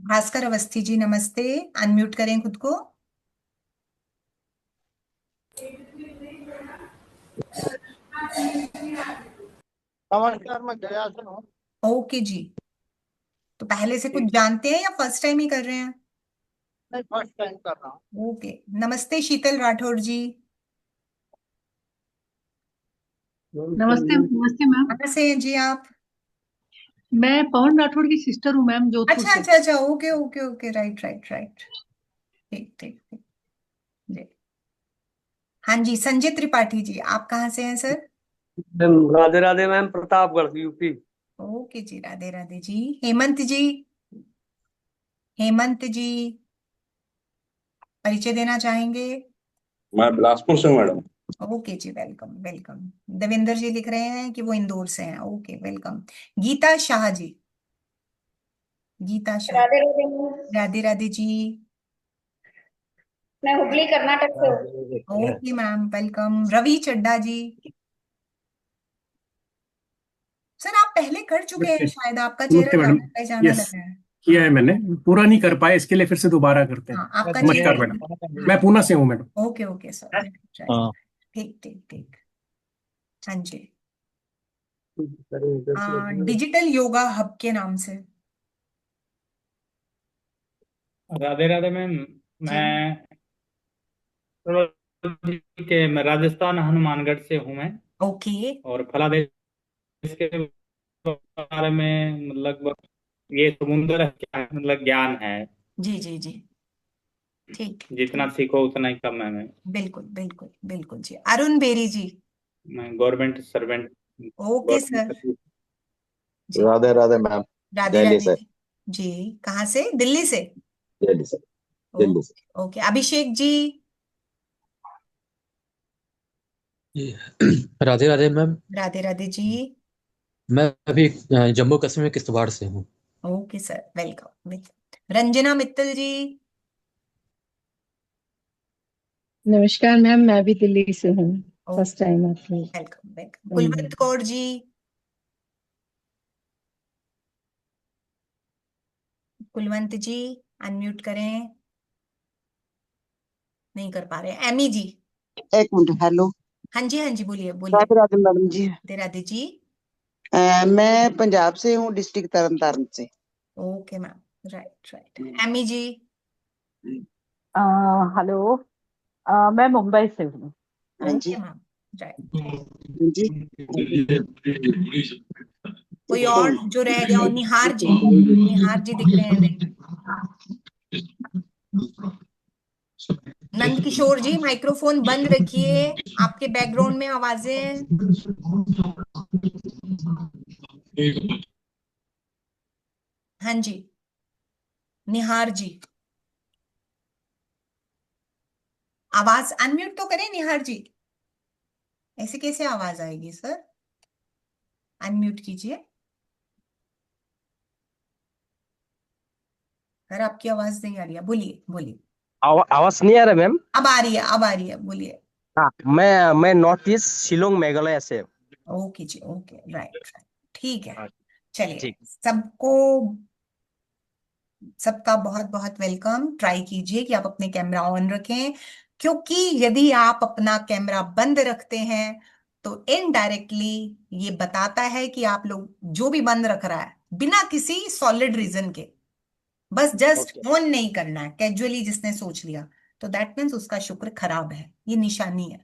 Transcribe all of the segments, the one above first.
भास्कर अवस्थी जी नमस्ते। अनम्यूट करें खुद को। नमस्कार, मैं गया से हूँ। ओके जी। तो पहले से कुछ ठीक। जानते हैं या फर्स्ट टाइम ही कर रहे हैं? नहीं, फर्स्ट टाइम कर रहा हूँ। ओके। नमस्ते शीतल राठौर जी। नमस्ते नमस्ते मैम। कहाँ से हैं जी आप? मैं पवन राठौड़ की सिस्टर हूँ मैम, जोधपुर अच्छा से। अच्छा अच्छा, okay okay okay, right right right. ठीक ठीक ठीक जी। हाँ जी, संजय त्रिपाठी जी, आप कहाँ से हैं sir? Radhe Radhe ma'am, Pratapgarh UP. Okay जी, राधे राधे जी। हेमंत जी। हेमंत जी, परिचय देना चाहेंगे? मैं बिलासपुर से हूँ मैडम। ओके जी, वेलकम वेलकम। देवेंद्र जी लिख रहे हैं कि वो इंदौर से हैं। Okay, welcome. Geeta Shah ji. Geeta Shah. Radhe Radhe ma'am. Radhe Radhe ji. मैं हुबली कर्नाटक से हूँ। Okay ma'am, welcome. Ravi Chadha ji. Sir आप पहले कर चुके हैं, शायद आपका चेहरा नमस्ते मैडम। जाना पहचाना यस, लग रहा है। किया है मैंने। पूरा नहीं कर पाया, इसके लिए फिर से दोबारा करते हैं। हाँ, आपका नमस्कार चेहरा। मैडम, हाँ। मैं पूना से हूँ madam. Okay okay sir, right. हाँ। ठीक ठीक ठीक। हाँ जी। डिजिटल योगा हब के नाम से। राधे राधे मैम। जी। मैं राजस्थान हनुमानगढ़ से हूँ मैं। ओके। और फलादेश के बारे में लगभग ये समुंदर क्या है, मतलब ज्ञान है। जी जी जी। ठीक जितना ठीक। सीखो उतना ही कम है। बिल्कुल बिल्कुल बिल्कुल जी। अरुण बेरी जी। मैं government servant. Okay sir. Government. जी। राधे राधे मैम। राधे दिल्ली राधे से। जी। जी, कहाँ से? दिल्ली से? दिल्ली से। दिल्ली से। Okay okay. अभिषेक जी। जी। राधे राधे मैम। राधे राधे जी। मैं अभी जम्मू कश्मीर में किश्तवाड़ से हूँ। Okay sir, welcome welcome. Ranjana Mittal ji. नमस्कार मैम, मैं भी दिल्ली से हूँ। फर्स्ट ओके, टाइम आपके। Welcome welcome. Kulwant Kaur ji. Kulwant ji, unmute करें। नहीं कर पा रहे। एमी जी। एक मिनट। हेलो। हाँ जी हाँ जी, बोलिए बोलिए। राधे राधे मैडम जी। राधे राधे जी। मैं पंजाब से हूँ, डिस्ट्रिक्ट तरन तारण से। Okay ma'am, right right. Amy ji. Hello. मैं मुंबई से हूँ। हाँ जी। Okay ma'am, right. हाँ जी। कोई और जो रह गया हो? निहार जी। निहार जी दिख रहे हैं? नहीं। नंद किशोर जी, माइक्रोफोन बंद रखिए, आपके बैकग्राउंड में आवाजें। हाँ जी। निहार जी, आवाज अनम्यूट तो करें निहार जी। ऐसे कैसे आवाज आएगी सर? अनम्यूट कीजिए। सर आपकी आवाज नहीं आ रही है, बोलिए बोलिए। आवाज नहीं आ रहा मैम। अब आ रही है, अब आ रही है, बोलिए। हाँ, मैं नॉर्थ ईस्ट शिलोंग मेघालय से। ओके जी, ओके, राइट राइट। ठीक है। हाँ, चलिए। ठीक। सबको, सबका बहुत बहुत वेलकम। ट्राई कीजिए कि आप अपने कैमरा ऑन रखें, क्योंकि यदि आप अपना कैमरा बंद रखते हैं तो इनडायरेक्टली ये बताता है कि आप लोग जो भी बंद रख रहा है बिना किसी सॉलिड रीजन के, बस जस्ट ओके। ऑन नहीं करना है कैजुअली, जिसने सोच लिया तो दैट मीन्स उसका शुक्र खराब है, ये निशानी है।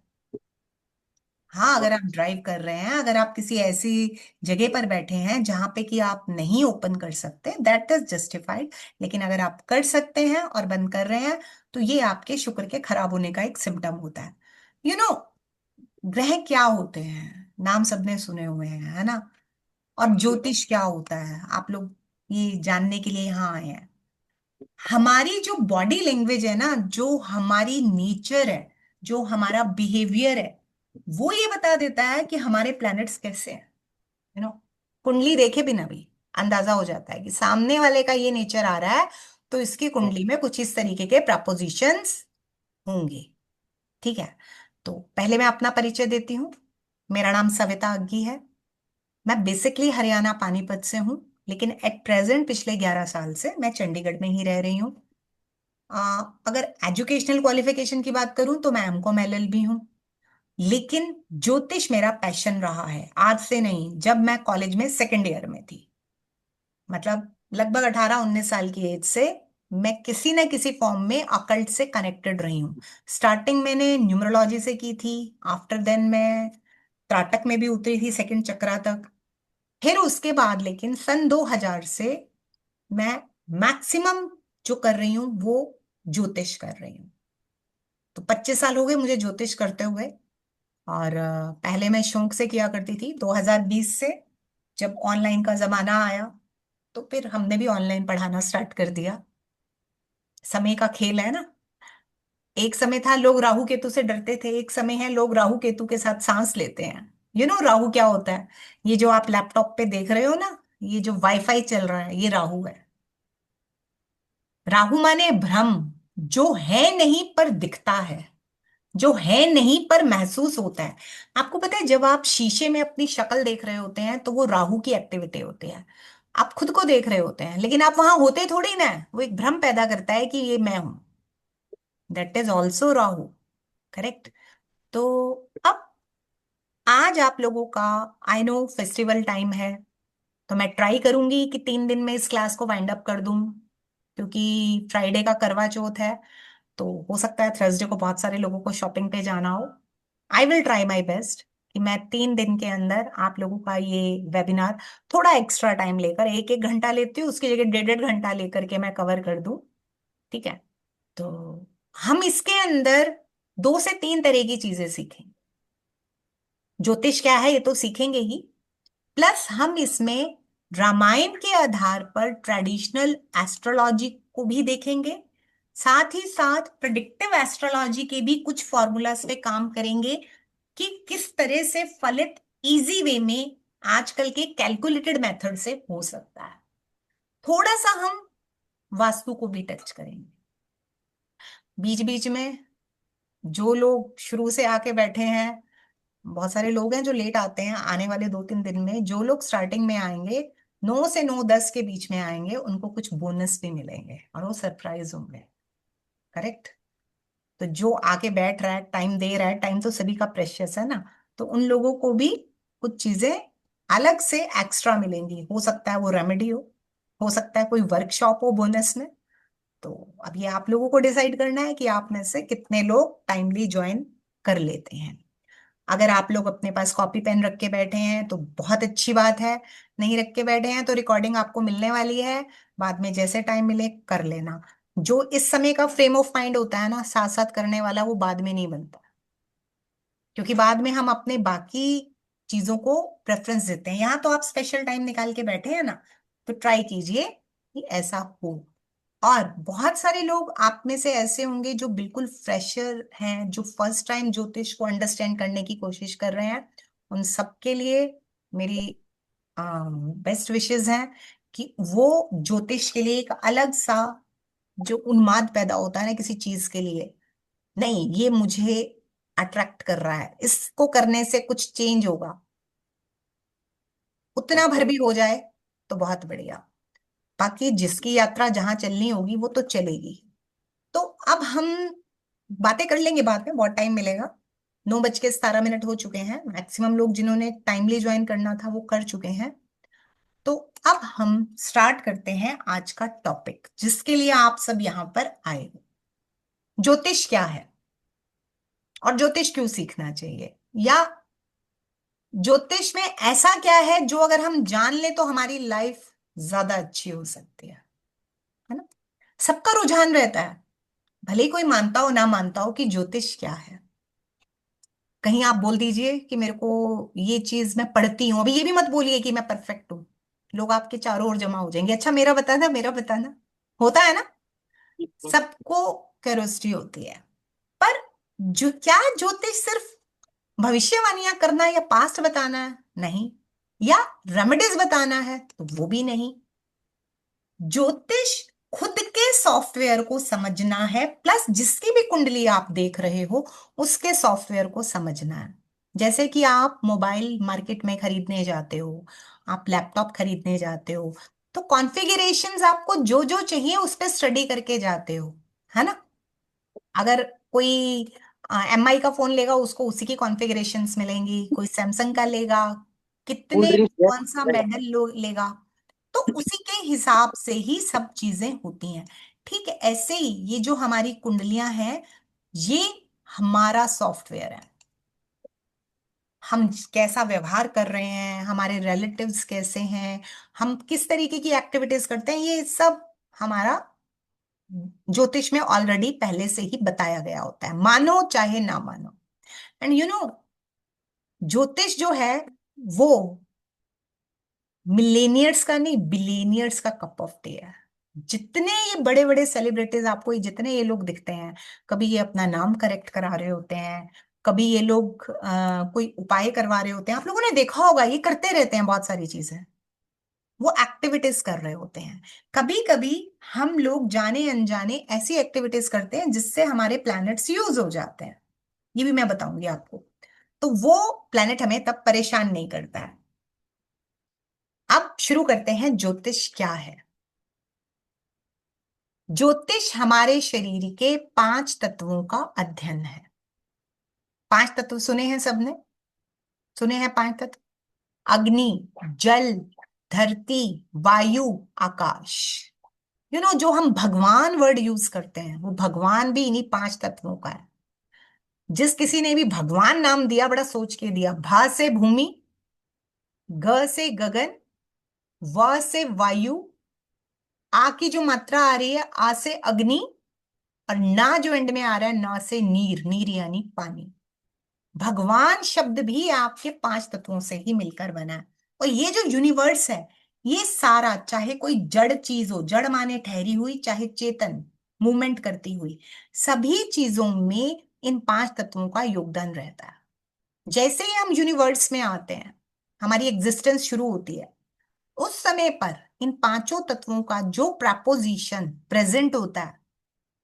हाँ, अगर आप ड्राइव कर रहे हैं, अगर आप किसी ऐसी जगह पर बैठे हैं जहां पे कि आप नहीं ओपन कर सकते, दैट इज जस्टिफाइड। लेकिन अगर आप कर सकते हैं और बंद कर रहे हैं तो ये आपके शुक्र के खराब होने का एक सिम्टम होता है। यू नो, ग्रह क्या होते हैं नाम सबने सुने हुए हैं, है ना? और ज्योतिष क्या होता है आप लोग ये जानने के लिए यहाँ आए हैं। हमारी जो बॉडी लैंग्वेज है ना, जो हमारी नेचर है, जो हमारा बिहेवियर है, वो ये बता देता है कि हमारे प्लैनेट्स कैसे हैं। यू नो, कुंडली देखे बिना भी अंदाजा हो जाता है कि सामने वाले का ये नेचर आ रहा है, तो इसकी कुंडली में कुछ इस तरीके के प्रपोजिशंस होंगे। ठीक है। तो पहले मैं अपना परिचय देती हूँ। मेरा नाम सविता अग्गी है। मैं बेसिकली हरियाणा पानीपत से हूँ। लेकिन एट प्रेजेंट पिछले 11 साल से मैं चंडीगढ़ में ही रह रही हूँ। अगर एजुकेशनल क्वालिफिकेशन की बात करूं तो मैं एमकॉम एलएलबी हूँ। लेकिन ज्योतिष मेरा पैशन रहा है, आज से नहीं, जब मैं कॉलेज में सेकेंड ईयर में थी, मतलब लगभग 18-19 साल की एज से मैं किसी न किसी फॉर्म में अकल्ट से कनेक्टेड रही हूँ। स्टार्टिंग मैंने न्यूमरोलॉजी से की थी, आफ्टर देन मैं त्राटक में भी उतरी थी सेकंड चक्रा तक। फिर उसके बाद लेकिन सन 2000 से मैं मैक्सिमम जो कर रही हूँ वो ज्योतिष कर रही हूँ। तो 25 साल हो गए मुझे ज्योतिष करते हुए। और पहले मैं शौक से किया करती थी। 2020 से जब ऑनलाइन का जमाना आया तो फिर हमने भी ऑनलाइन पढ़ाना स्टार्ट कर दिया। समय का खेल है ना। एक समय था लोग राहु केतु से डरते थे, एक समय है लोग राहु केतु के साथ सांस लेते हैं। राहु क्या होता है? ये जो आप लैपटॉप पे देख रहे हो ना, ये जो वाईफाई चल रहा है, ये राहु है। राहु माने भ्रम, जो है नहीं पर दिखता है, जो है नहीं पर महसूस होता है। आपको पता है जब आप शीशे में अपनी शक्ल देख रहे होते हैं तो वो राहु की एक्टिविटी होती है। आप खुद को देख रहे होते हैं लेकिन आप वहां होते थोड़ी ना है। वो एक भ्रम पैदा करता है कि ये मैं हूं। That is also Rahu. Correct. तो अब आज आप लोगों का, आई नो फेस्टिवल टाइम है, तो मैं ट्राई करूंगी कि 3 दिन में इस क्लास को वाइंड अप कर दूं, क्योंकि फ्राइडे का करवा चौथ है। तो हो सकता है थर्सडे को बहुत सारे लोगों को शॉपिंग पे जाना हो। I will try my best कि मैं 3 दिन के अंदर आप लोगों का ये वेबिनार थोड़ा एक्स्ट्रा टाइम लेकर, 1-1 घंटा लेती हूँ उसकी जगह 1.5-1.5 घंटा लेकर के मैं कवर कर दूं। ठीक है। तो हम इसके अंदर 2 से 3 तरह की चीजें सीखेंगे। ज्योतिष क्या है ये तो सीखेंगे ही, प्लस हम इसमें रामायण के आधार पर ट्रेडिशनल एस्ट्रोलॉजी को भी देखेंगे। साथ ही साथ प्रिडिक्टिव एस्ट्रोलॉजी के भी कुछ फॉर्मूलास पे काम करेंगे कि किस तरह से फलित इजी वे में आजकल के कैलकुलेटेड मेथड से हो सकता है। थोड़ा सा हम वास्तु को भी टच करेंगे। बीच बीच में जो लोग शुरू से आके बैठे हैं, बहुत सारे लोग हैं जो लेट आते हैं, आने वाले 2-3 दिन में जो लोग स्टार्टिंग में आएंगे, 9 से 9-10 के बीच में आएंगे, उनको कुछ बोनस भी मिलेंगे और वो सरप्राइज होंगे। करेक्ट। तो जो आके बैठ रहा है, टाइम दे रहा है, टाइम तो सभी का प्रेशियस है ना, तो उन लोगों को भी कुछ चीजें अलग से एक्स्ट्रा मिलेंगी। हो सकता है वो रेमेडी हो सकता है कोई वर्कशॉप हो बोनस में। तो अब ये आप लोगों को डिसाइड करना है कि आप में से कितने लोग टाइमली ज्वाइन कर लेते हैं। अगर आप लोग अपने पास कॉपी पेन रख के बैठे हैं तो बहुत अच्छी बात है, नहीं रख के बैठे हैं तो रिकॉर्डिंग आपको मिलने वाली है, बाद में जैसे टाइम मिले कर लेना। जो इस समय का फ्रेम ऑफ माइंड होता है ना, साथ साथ करने वाला, वो बाद में नहीं बनता, क्योंकि बाद में हम अपने बाकी चीजों को प्रेफरेंस देते हैं। यहाँ तो आप स्पेशल टाइम निकाल के बैठे हैं ना, तो ट्राई कीजिए कि ऐसा हो। और बहुत सारे लोग आप में से ऐसे होंगे जो बिल्कुल फ्रेशर हैं, जो फर्स्ट टाइम ज्योतिष को अंडरस्टैंड करने की कोशिश कर रहे हैं। उन सबके लिए मेरी बेस्ट विशेस हैं कि वो ज्योतिष के लिए एक अलग सा जो उन्माद पैदा होता है ना किसी चीज के लिए, नहीं ये मुझे अट्रैक्ट कर रहा है, इसको करने से कुछ चेंज होगा, उतना भर भी हो जाए तो बहुत बढ़िया। बाकी जिसकी यात्रा जहां चलनी होगी वो तो चलेगी। तो अब हम बातें कर लेंगे बाद में, बहुत टाइम मिलेगा। 9:17 हो चुके हैं। मैक्सिमम लोग जिन्होंने टाइमली ज्वाइन करना था वो कर चुके हैं। तो अब हम स्टार्ट करते हैं आज का टॉपिक जिसके लिए आप सब यहां पर आए हो। ज्योतिष क्या है और ज्योतिष क्यों सीखना चाहिए, या ज्योतिष में ऐसा क्या है जो अगर हम जान ले तो हमारी लाइफ ज्यादा अच्छी हो सकती है ना। सबका रुझान रहता है, भले ही कोई मानता हो ना मानता हो, कि ज्योतिष क्या है। कहीं आप बोल दीजिए कि मेरे को ये चीज मैं पढ़ती हूँ, अभी ये भी मत बोलिए कि मैं परफेक्ट हूं, लोग आपके चारों ओर जमा हो जाएंगे। अच्छा मेरा बताना, मेरा बताना, होता है ना, सबको क्यूरियोसिटी होती है। पर जो क्या ज्योतिष सिर्फ भविष्यवाणियां करना या पास्ट बताना है? नहीं। या रेमेडीज बताना है? तो वो भी नहीं। ज्योतिष खुद के सॉफ्टवेयर को समझना है, प्लस जिसकी भी कुंडली आप देख रहे हो उसके सॉफ्टवेयर को समझना है। जैसे कि आप मोबाइल मार्केट में खरीदने जाते हो, आप लैपटॉप खरीदने जाते हो, तो कॉन्फ़िगरेशंस आपको जो जो चाहिए उस पर स्टडी करके जाते हो, है ना। अगर कोई एमआई का फोन लेगा उसको उसी की कॉन्फ़िगरेशंस मिलेंगी, कोई सैमसंग का लेगा, कोल्ड कितने ड्रिंक्स कौन सा मॉडल लेगा, तो उसी के हिसाब से ही सब चीजें होती हैं। ठीक है, ऐसे ही ये जो हमारी कुंडलियां हैं, ये हमारा सॉफ्टवेयर है। हम कैसा व्यवहार कर रहे हैं, हमारे रिलेटिव्स कैसे हैं, हम किस तरीके की एक्टिविटीज करते हैं, ये सब हमारा ज्योतिष में ऑलरेडी पहले से ही बताया गया होता है, मानो चाहे ना मानो। एंड यू नो, ज्योतिष जो है वो मिलेनियर्स का नहीं, बिलियनियर्स का कप ऑफ टी है। जितने ये बड़े बड़े सेलिब्रिटीज आपको, ये जितने ये लोग दिखते हैं, कभी ये अपना नाम करेक्ट करा रहे होते हैं, कभी ये लोग कोई उपाय करवा रहे होते हैं, आप लोगों ने देखा होगा ये करते रहते हैं, बहुत सारी चीजें वो एक्टिविटीज कर रहे होते हैं। कभी कभी हम लोग जाने अनजाने ऐसी एक्टिविटीज करते हैं जिससे हमारे प्लैनेट्स यूज हो जाते हैं, ये भी मैं बताऊंगी आपको। तो वो प्लैनेट हमें तब परेशान नहीं करता है। अब शुरू करते हैं, ज्योतिष क्या है। ज्योतिष हमारे शरीर के 5 तत्वों का अध्ययन है। 5 तत्व सुने हैं सबने, सुने हैं 5 तत्व? अग्नि, जल, धरती, वायु, आकाश। जो हम भगवान वर्ड यूज करते हैं, वो भगवान भी इन्हीं 5 तत्वों का है। जिस किसी ने भी भगवान नाम दिया, बड़ा सोच के दिया। भा से भूमि, ग से गगन, व से वायु, आ की जो मात्रा आ रही है आ से अग्नि, और ना जो एंड में आ रहा है ना से नीर, नीर यानी पानी। भगवान शब्द भी आपके 5 तत्वों से ही मिलकर बना है। और ये जो यूनिवर्स है, ये सारा, चाहे कोई जड़ चीज हो, जड़ माने ठहरी हुई, चाहे चेतन मूवमेंट करती हुई, सभी चीजों में इन 5 तत्वों का योगदान रहता है। जैसे ही हम यूनिवर्स में आते हैं, हमारी एग्जिस्टेंस शुरू होती है, उस समय पर इन 5 तत्वों का जो प्रपोजिशन प्रेजेंट होता है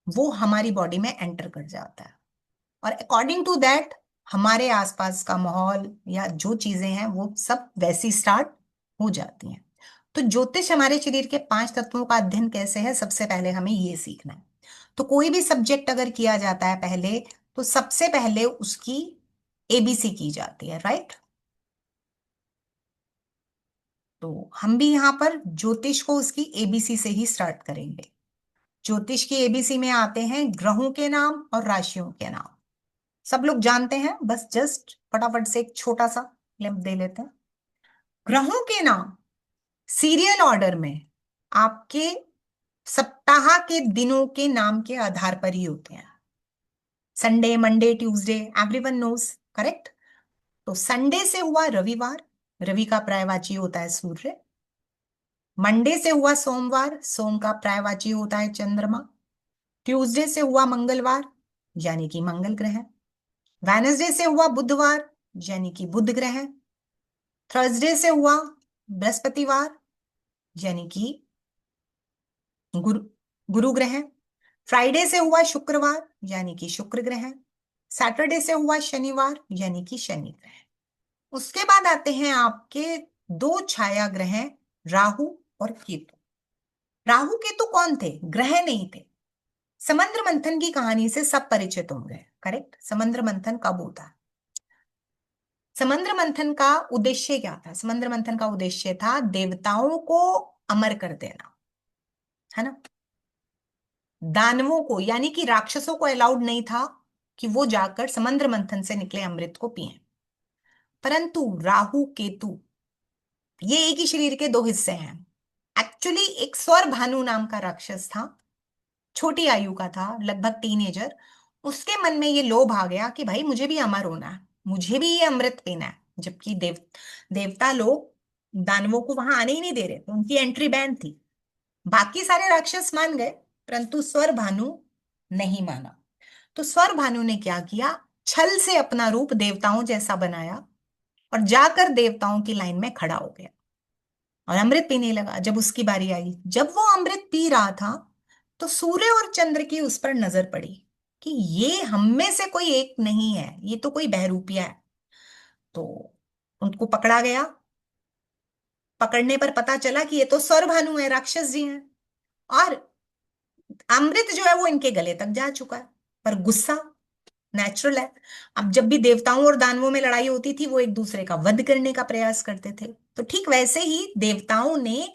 वो हमारी बॉडी में एंटर कर जाता है, और अकॉर्डिंग टू दैट हमारे आसपास का माहौल या जो चीजें हैं वो सब वैसी स्टार्ट हो जाती हैं। तो ज्योतिष हमारे शरीर के 5 तत्वों का अध्ययन कैसे है, सबसे पहले हमें ये सीखना है। तो कोई भी सब्जेक्ट अगर किया जाता है पहले, तो सबसे पहले उसकी एबीसी की जाती है, राइट। तो हम भी यहां पर ज्योतिष को उसकी एबीसी से ही स्टार्ट करेंगे। ज्योतिष की एबीसी में आते हैं ग्रहों के नाम और राशियों के नाम। सब लोग जानते हैं, बस जस्ट फटाफट से एक छोटा सा लिंप दे लेते हैं। ग्रहों के नाम सीरियल ऑर्डर में आपके सप्ताह के दिनों के नाम के आधार पर ही होते हैं। Sunday, Monday, Tuesday, everyone knows, correct. तो संडे से हुआ रविवार, रवि का पर्यायवाची होता है सूर्य। मंडे से हुआ सोमवार, सोम का पर्यायवाची होता है चंद्रमा। ट्यूसडे से हुआ मंगलवार, यानी कि मंगल ग्रह। वेनसडे से हुआ बुधवार, यानी कि बुध ग्रह। थर्सडे से हुआ बृहस्पतिवार, यानी कि गुरु गुरु ग्रह। फ्राइडे से हुआ शुक्रवार, यानी कि शुक्र ग्रह। सैटरडे से हुआ शनिवार, यानी कि शनि ग्रह। उसके बाद आते हैं आपके 2 छाया ग्रह, राहु और केतु। राहु केतु कौन थे? ग्रह नहीं थे। समंद्र मंथन की कहानी से सब परिचित होंगे, करेक्ट। समंद्र मंथन कब होता है? समंद्र मंथन का उद्देश्य क्या था? समंद्र मंथन का उद्देश्य था देवताओं को अमर कर देना, है ना। दानवों को, यानी कि राक्षसों को अलाउड नहीं था कि वो जाकर समंद्र मंथन से निकले अमृत को पिए। परंतु राहु केतु ये एक ही शरीर के 2 हिस्से हैं। एक्चुअली एक स्वर भानु नाम का राक्षस था, छोटी आयु का था, लगभग टीनेजर। उसके मन में ये लोभ आ गया कि भाई मुझे भी अमर होना है, मुझे भी ये अमृत पीना है। जबकि देवता लोग दानवों को वहां आने ही नहीं दे रहे थे, उनकी एंट्री बैन थी। बाकी सारे राक्षस मान गए, परंतु स्वर भानु नहीं माना। तो स्वर भानु ने क्या किया, छल से अपना रूप देवताओं जैसा बनाया और जाकर देवताओं की लाइन में खड़ा हो गया और अमृत पीने लगा। जब उसकी बारी आई, जब वो अमृत पी रहा था, तो सूर्य और चंद्र की उस पर नजर पड़ी कि ये हम में से कोई एक नहीं है, ये तो कोई बहरूपिया है। तो उनको पकड़ा गया, पकड़ने पर पता चला कि ये तो सौरभानु है, राक्षस जी हैं, और अमृत जो है वो इनके गले तक जा चुका है। पर गुस्सा नेचुरल है। अब जब भी देवताओं और दानवों में लड़ाई होती थी, वो एक दूसरे का वध करने का प्रयास करते थे। तो ठीक वैसे ही देवताओं ने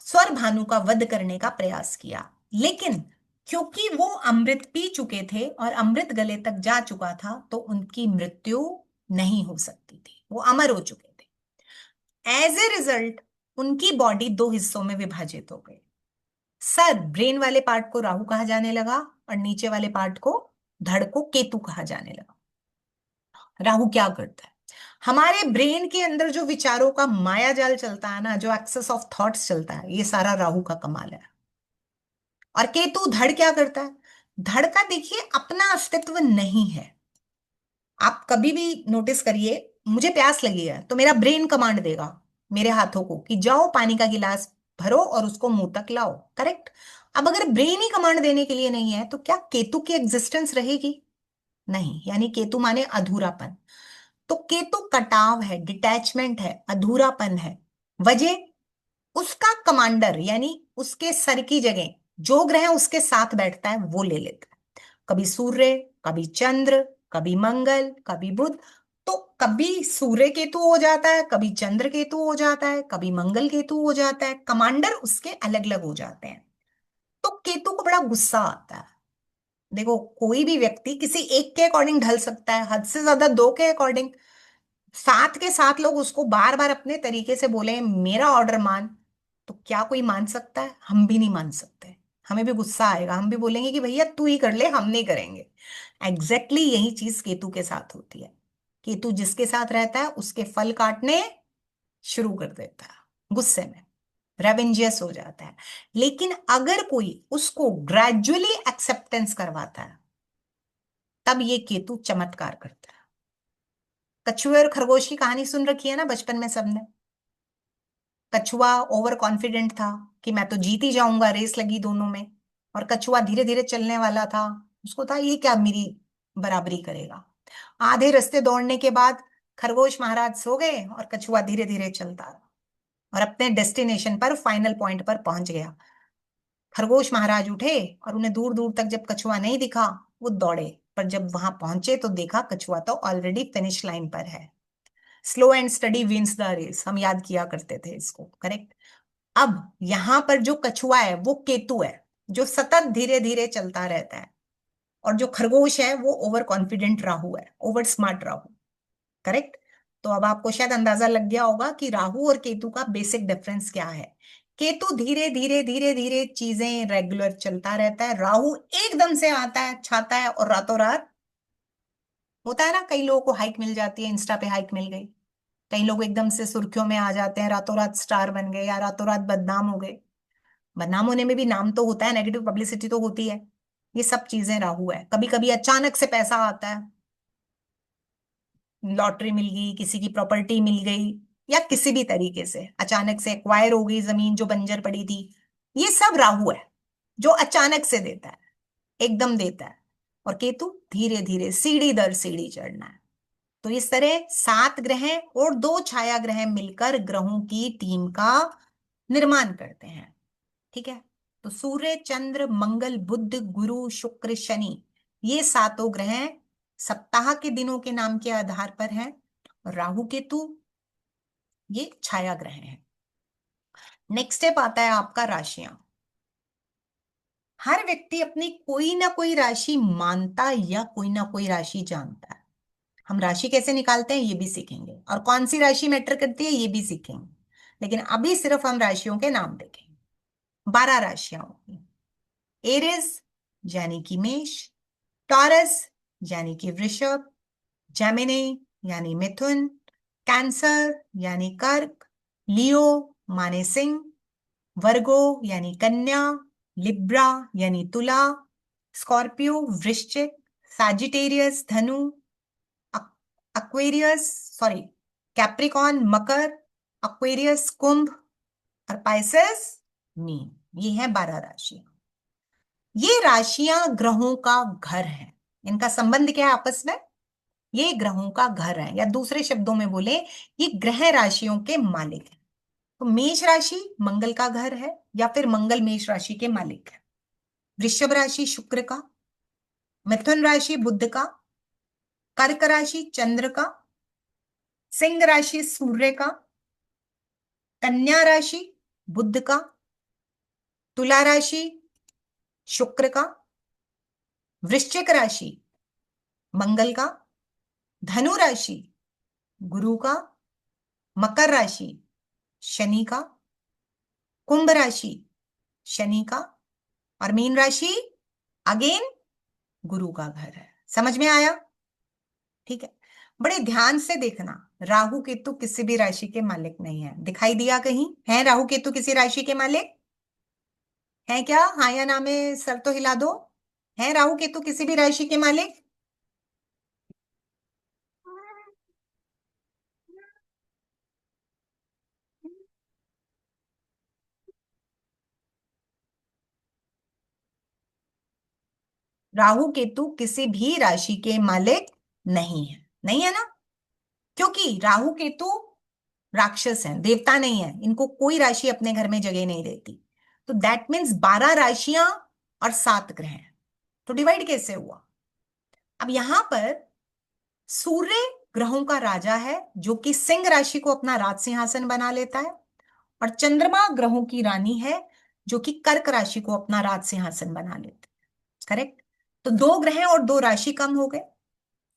स्वर भानु का वध करने का प्रयास किया, लेकिन क्योंकि वो अमृत पी चुके थे और अमृत गले तक जा चुका था, तो उनकी मृत्यु नहीं हो सकती थी, वो अमर हो चुके थे। एज ए रिजल्ट उनकी बॉडी दो हिस्सों में विभाजित हो गई। सर, ब्रेन वाले पार्ट को राहु कहा जाने लगा और नीचे वाले पार्ट को, धड़ को, केतु कहा जाने लगा। राहु क्या करता है? हमारे ब्रेन के अंदर जो विचारों का माया जाल चलता है ना, जो एक्सेस ऑफ थॉट्स चलता है, ये सारा राहु का कमाल है। और केतु धड़ क्या करता है? धड़ का देखिए अपना अस्तित्व नहीं है। आप कभी भी नोटिस करिए, मुझे प्यास लगी है तो मेरा ब्रेन कमांड देगा मेरे हाथों को कि जाओ पानी का गिलास भरो और उसको मुंह तक लाओ, करेक्ट? अब अगर ब्रेन ही कमांड देने के लिए नहीं है, तो क्या केतु की एग्जिस्टेंस रहेगी? नहीं। यानी केतु माने अधूरापन। तो केतु कटाव है, डिटैचमेंट है, अधूरापन है। वजह, उसका कमांडर यानी उसके सर की जगह जो ग्रह उसके साथ बैठता है वो ले लेता है। कभी सूर्य, कभी चंद्र, कभी मंगल, कभी बुध। तो कभी सूर्य केतु हो जाता है, कभी चंद्र केतु हो जाता है, कभी मंगल केतु हो जाता है। कमांडर उसके अलग अलग हो जाते हैं। तो केतु को बड़ा गुस्सा आता है। देखो, कोई भी व्यक्ति किसी एक के अकॉर्डिंग ढल सकता है, हद से ज्यादा दो के अकॉर्डिंग। साथ के साथ लोग उसको बार बार अपने तरीके से बोले मेरा ऑर्डर मान, तो क्या कोई मान सकता है? हम भी नहीं मान सकते। हमें भी गुस्सा आएगा, हम भी बोलेंगे कि भैया तू ही कर ले, हम नहीं करेंगे। एग्जैक्टली यही चीज केतु के साथ होती है। केतु जिसके साथ रहता है उसके फल काटने शुरू कर देता है, गुस्से में रेवेंजियस हो जाता है। लेकिन अगर कोई उसको ग्रेजुअली एक्सेप्टेंस करवाता है, तब ये केतु चमत्कार करता है। कछुए और खरगोश की कहानी सुन रखी है ना बचपन में सबने? कछुआ ओवर कॉन्फिडेंट था कि मैं तो जीत ही जाऊंगा, रेस लगी दोनों में, और कछुआ धीरे धीरे चलने वाला था। उसको था ये क्या मेरी बराबरी करेगा। आधे रास्ते दौड़ने के बाद खरगोश महाराज सो गए और कछुआ धीरे धीरे चलता रहा और अपने डेस्टिनेशन पर, फाइनल पॉइंट पर पहुंच गया। खरगोश महाराज उठे और उन्हें दूर दूर तक जब कछुआ नहीं दिखा, वो दौड़े, पर जब वहां पहुंचे तो देखा कछुआ तो ऑलरेडी फिनिश लाइन पर है। Slow and steady wins the race, हम याद किया करते थे इसको, करेक्ट? अब यहां पर जो कछुआ है वो केतु है, जो सतत धीरे धीरे चलता रहता है, और जो खरगोश है वो ओवर कॉन्फिडेंट राहु है, ओवर स्मार्ट राहु, करेक्ट? तो अब आपको शायद अंदाजा लग गया होगा कि राहु और केतु का बेसिक डिफरेंस क्या है। केतु धीरे धीरे धीरे धीरे चीजें रेगुलर चलता रहता है, राहु एकदम से आता है, छाता है, और रातों रात होता है ना, कई लोगों को हाइक मिल जाती है, इंस्टा पे हाइक मिल गई। कई लोग एकदम से सुर्खियों में आ जाते हैं, रातों रात स्टार बन गए, या रातों रात बदनाम हो गए। बदनाम होने में भी नाम तो होता है, नेगेटिव पब्लिसिटी तो होती है। ये सब चीजें राहु है। कभी कभी अचानक से पैसा आता है, लॉटरी मिल गई, किसी की प्रॉपर्टी मिल गई, या किसी भी तरीके से अचानक से एक्वायर हो गई जमीन जो बंजर पड़ी थी। ये सब राहु है जो अचानक से देता है, एकदम देता है। और केतु धीरे धीरे सीढ़ी दर सीढ़ी चढ़ना है। तो इस तरह 7 ग्रह और 2 छाया ग्रह मिलकर ग्रहों की टीम का निर्माण करते हैं, ठीक है? तो सूर्य, चंद्र, मंगल, बुध, गुरु, शुक्र, शनि, ये 7 ग्रह सप्ताह के दिनों के नाम के आधार पर हैं। और राहु केतु ये छाया ग्रह हैं। नेक्स्ट स्टेप आता है आपका राशियां। हर व्यक्ति अपनी कोई ना कोई राशि मानता या कोई ना कोई राशि जानता है। हम राशि कैसे निकालते हैं ये भी सीखेंगे, और कौन सी राशि मैटर करती है ये भी सीखेंगे। लेकिन अभी सिर्फ हम राशियों के नाम देखेंगे। 12 राशियां होंगी। एरिस यानी कि मेष, टॉरस यानी कि वृषभ, जेमिनी यानी मिथुन, कैंसर यानी कर्क, लियो माने सिंह, वर्गो यानी कन्या, लिब्रा यानी तुला, स्कॉर्पियो वृश्चिक, सैजिटेरियस धनु, एक्वेरियस सॉरी कैप्रिकॉन मकर, एक्वेरियस कुंभ, और पाइसेस मीन। ये है 12 राशियां। ये राशियां ग्रहों का घर है। इनका संबंध क्या है आपस में? ये ग्रहों का घर है, या दूसरे शब्दों में बोले ये ग्रह राशियों के मालिक हैं। तो मेष राशि मंगल का घर है या फिर मंगल मेष राशि के मालिक है। वृषभ राशि शुक्र का, मिथुन राशि बुध का, कर्क राशि चंद्र का, सिंह राशि सूर्य का, कन्या राशि बुध का, तुला राशि शुक्र का, वृश्चिक राशि मंगल का, धनु राशि गुरु का, मकर राशि शनि का, कुंभ राशि शनि का, और मीन राशि अगेन गुरु का घर है। समझ में आया? ठीक है, बड़े ध्यान से देखना। राहु केतु किसी भी राशि के मालिक नहीं है। दिखाई दिया कहीं है राहु केतु किसी राशि के मालिक है क्या? हाँ या ना में सर तो हिला दो। है राहु केतु किसी भी राशि के मालिक? राहु केतु किसी भी राशि के मालिक नहीं है। नहीं है ना? क्योंकि राहु केतु राक्षस हैं, देवता नहीं है। इनको कोई राशि अपने घर में जगह नहीं देती। तो दैट मीन्स 12 राशियां और 7 ग्रह हैं। तो डिवाइड कैसे हुआ? अब यहां पर सूर्य ग्रहों का राजा है जो कि सिंह राशि को अपना राज सिंहासन बना लेता है, और चंद्रमा ग्रहों की रानी है जो कि कर्क राशि को अपना राज सिंहासन बना लेते हैं। करेक्ट? तो 2 ग्रह और 2 राशि कम हो गए,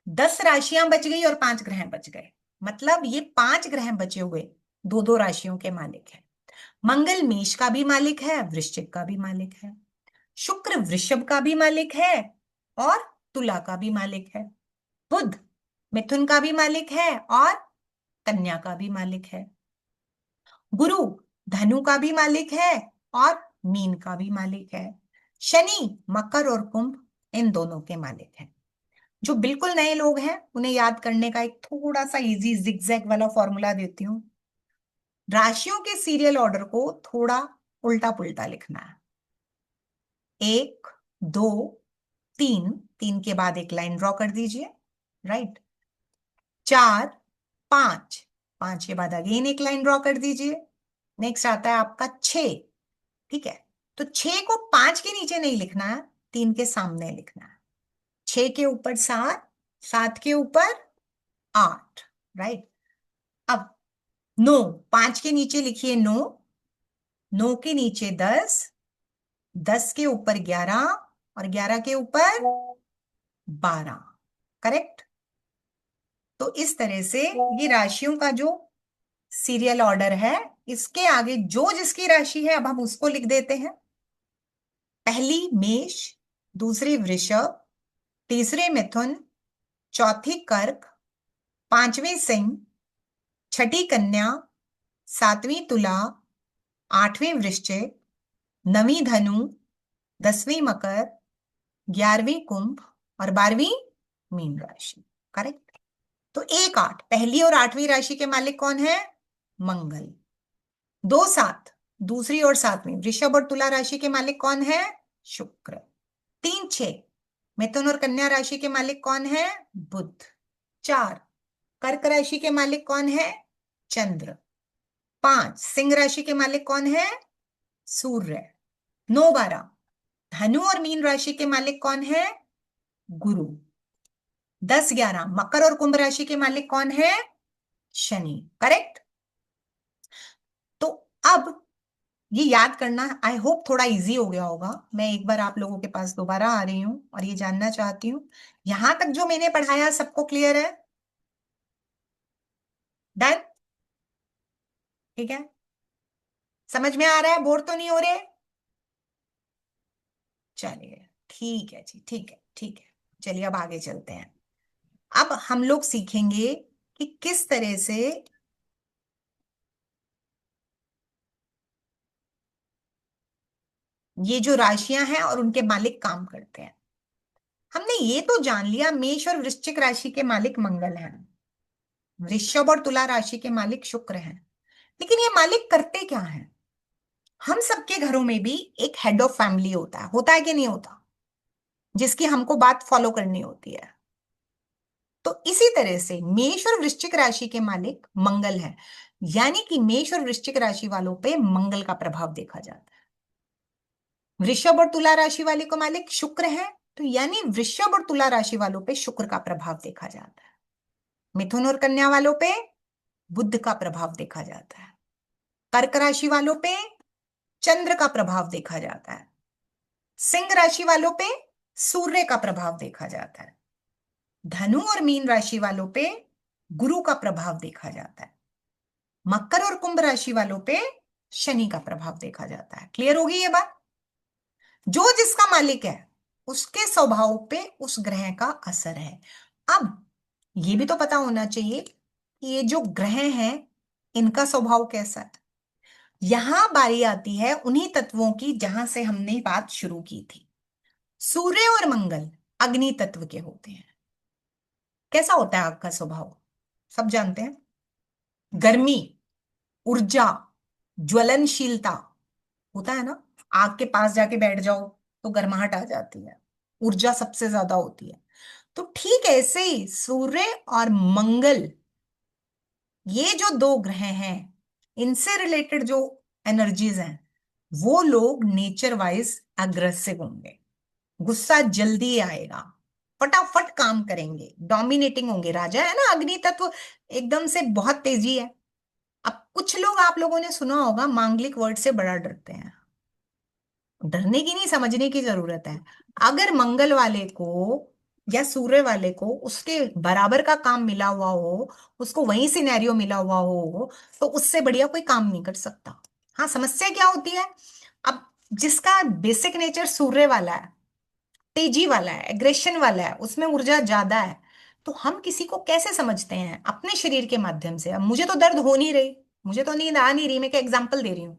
10 राशियां बच गई और 5 ग्रह बच गए। मतलब ये 5 ग्रह बचे हुए 2-2 राशियों के मालिक है। मंगल मेष का भी मालिक है, वृश्चिक का भी मालिक है, शुक्र वृषभ का भी मालिक है और तुला का भी मालिक है, बुध मिथुन का भी मालिक है और कन्या का भी मालिक है, गुरु धनु का भी मालिक है और मीन का भी मालिक है, शनि मकर और कुंभ इन दोनों के मालिक है। जो बिल्कुल नए लोग हैं उन्हें याद करने का एक थोड़ा सा इजी जिगजैग वाला फॉर्मूला देती हूं। राशियों के सीरियल ऑर्डर को थोड़ा उल्टा पुल्टा लिखना है। 1 2 3, 3 के बाद एक लाइन ड्रॉ कर दीजिए, राइट। 4 5, 5 के बाद अगेन एक लाइन ड्रॉ कर दीजिए। नेक्स्ट आता है आपका 6, ठीक है। तो 6 को 5 के नीचे नहीं लिखना है, 3 के सामने लिखना है। 6 के ऊपर 7, 7 के ऊपर 8, राइट। अब 9, 5 के नीचे लिखिए 9, 9 के नीचे 10, 10 के ऊपर 11 और 11 के ऊपर 12, करेक्ट। तो इस तरह से ये राशियों का जो सीरियल ऑर्डर है, इसके आगे जो जिसकी राशि है अब हम उसको लिख देते हैं। पहली मेष, दूसरी वृषभ, तीसरी मिथुन, चौथी कर्क, 5वीं सिंह, छठी कन्या, 7वीं तुला, 8वीं वृश्चिक, 9वीं धनु, 10वीं मकर, 11वीं कुंभ और 12वीं मीन राशि, करेक्ट। तो 1 8 पहली और 8वीं राशि के मालिक कौन है? मंगल। 2 7 दूसरी और 7वीं वृषभ और तुला राशि के मालिक कौन है? शुक्र। 3 6 मिथुन और कन्या राशि के मालिक कौन है? बुध। 4 कर्क राशि के मालिक कौन है? चंद्र। 5 सिंह राशि के मालिक कौन है? सूर्य। 9 12 धनु और मीन राशि के मालिक कौन है? गुरु। 10 11 मकर और कुंभ राशि के मालिक कौन है? शनि, करेक्ट। तो अब ये याद करना आई होप थोड़ा इजी हो गया होगा। मैं एक बार आप लोगों के पास दोबारा आ रही हूं और ये जानना चाहती हूं, यहां तक जो मैंने पढ़ाया सबको क्लियर है? डन? ठीक है, समझ में आ रहा है? बोर तो नहीं हो रहे? चलिए ठीक है जी, ठीक है ठीक है। चलिए अब आगे चलते हैं। अब हम लोग सीखेंगे कि किस तरह से ये जो राशियां हैं और उनके मालिक काम करते हैं। हमने ये तो जान लिया मेष और वृश्चिक राशि के मालिक मंगल हैं, वृषभ और तुला राशि के मालिक शुक्र हैं, लेकिन ये मालिक करते क्या हैं? हम सबके घरों में भी एक हेड ऑफ फैमिली होता है कि नहीं होता, जिसकी हमको बात फॉलो करनी होती है। तो इसी तरह से मेष और वृश्चिक राशि के मालिक मंगल है। यानी कि मेष और वृश्चिक राशि वालों पे मंगल का प्रभाव देखा जाता है। वृषभ और तुला राशि वाले को मालिक शुक्र है, तो यानी वृषभ और तुला राशि वालों पे शुक्र का प्रभाव देखा जाता है। मिथुन और कन्या वालों पे बुध का प्रभाव देखा जाता है। कर्क राशि वालों पे चंद्र का प्रभाव देखा जाता है। सिंह राशि वालों पे सूर्य का प्रभाव देखा जाता है। धनु और मीन राशि वालों पे गुरु का प्रभाव देखा जाता है। मकर और कुंभ राशि वालों पे शनि का प्रभाव देखा जाता है। क्लियर होगी ये बात? जो जिसका मालिक है उसके स्वभाव पे उस ग्रह का असर है। अब ये भी तो पता होना चाहिए कि ये जो ग्रह हैं इनका स्वभाव कैसा है। यहां बारी आती है उन्हीं तत्वों की जहां से हमने बात शुरू की थी। सूर्य और मंगल अग्नि तत्व के होते हैं। कैसा होता है आग का स्वभाव? सब जानते हैं। गर्मी, ऊर्जा, ज्वलनशीलता होता है ना। आग के पास जाके बैठ जाओ तो गर्माहट आ जाती है, ऊर्जा सबसे ज्यादा होती है। तो ठीक ऐसे ही सूर्य और मंगल, ये जो दो ग्रह हैं, इनसे रिलेटेड जो एनर्जीज हैं, वो लोग नेचर वाइज अग्रेसिव होंगे। गुस्सा जल्दी आएगा, फटाफट काम करेंगे, डोमिनेटिंग होंगे। राजा है ना अग्नि तत्व, एकदम से बहुत तेजी है। अब कुछ लोग, आप लोगों ने सुना होगा, मांगलिक वर्ड से बड़ा डरते हैं। डरने की नहीं, समझने की जरूरत है। अगर मंगल वाले को या सूर्य वाले को उसके बराबर का काम मिला हुआ हो, उसको वही सिनेरियो मिला हुआ हो, तो उससे बढ़िया कोई काम नहीं कर सकता। हाँ, समस्या क्या होती है? अब जिसका बेसिक नेचर सूर्य वाला है, तेजी वाला है, एग्रेशन वाला है, उसमें ऊर्जा ज्यादा है, तो हम किसी को कैसे समझते हैं? अपने शरीर के माध्यम से। अब मुझे तो दर्द हो नहीं रही, मुझे तो नींद आ नहीं रही, मैं क्या एग्जाम्पल दे रही हूँ।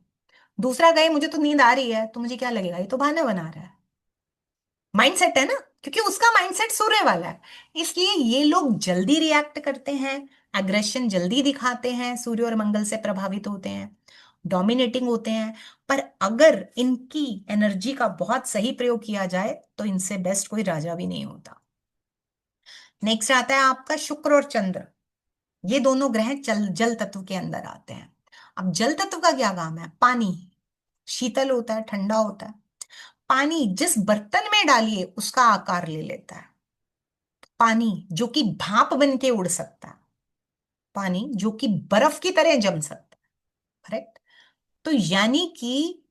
दूसरा कहे मुझे तो नींद आ रही है, तो मुझे क्या लगेगा? ये तो बहाना बना रहा है। माइंडसेट है ना, क्योंकि उसका माइंडसेट सूर्य वाला है। इसलिए ये लोग जल्दी रिएक्ट करते हैं, एग्रेशन जल्दी दिखाते हैं, सूर्य और मंगल से प्रभावित होते हैं, डोमिनेटिंग होते हैं। पर अगर इनकी एनर्जी का बहुत सही प्रयोग किया जाए तो इनसे बेस्ट कोई राजा भी नहीं होता। नेक्स्ट आता है आपका शुक्र और चंद्र। ये दोनों ग्रह जल तत्व के अंदर आते हैं। अब जल तत्व का क्या काम है? पानी शीतल होता है, ठंडा होता है। पानी जिस बर्तन में डालिए उसका आकार ले लेता है। पानी जो कि भाप बन के उड़ सकता है, पानी जो कि बर्फ की तरह जम सकता है। करेक्ट? तो यानी कि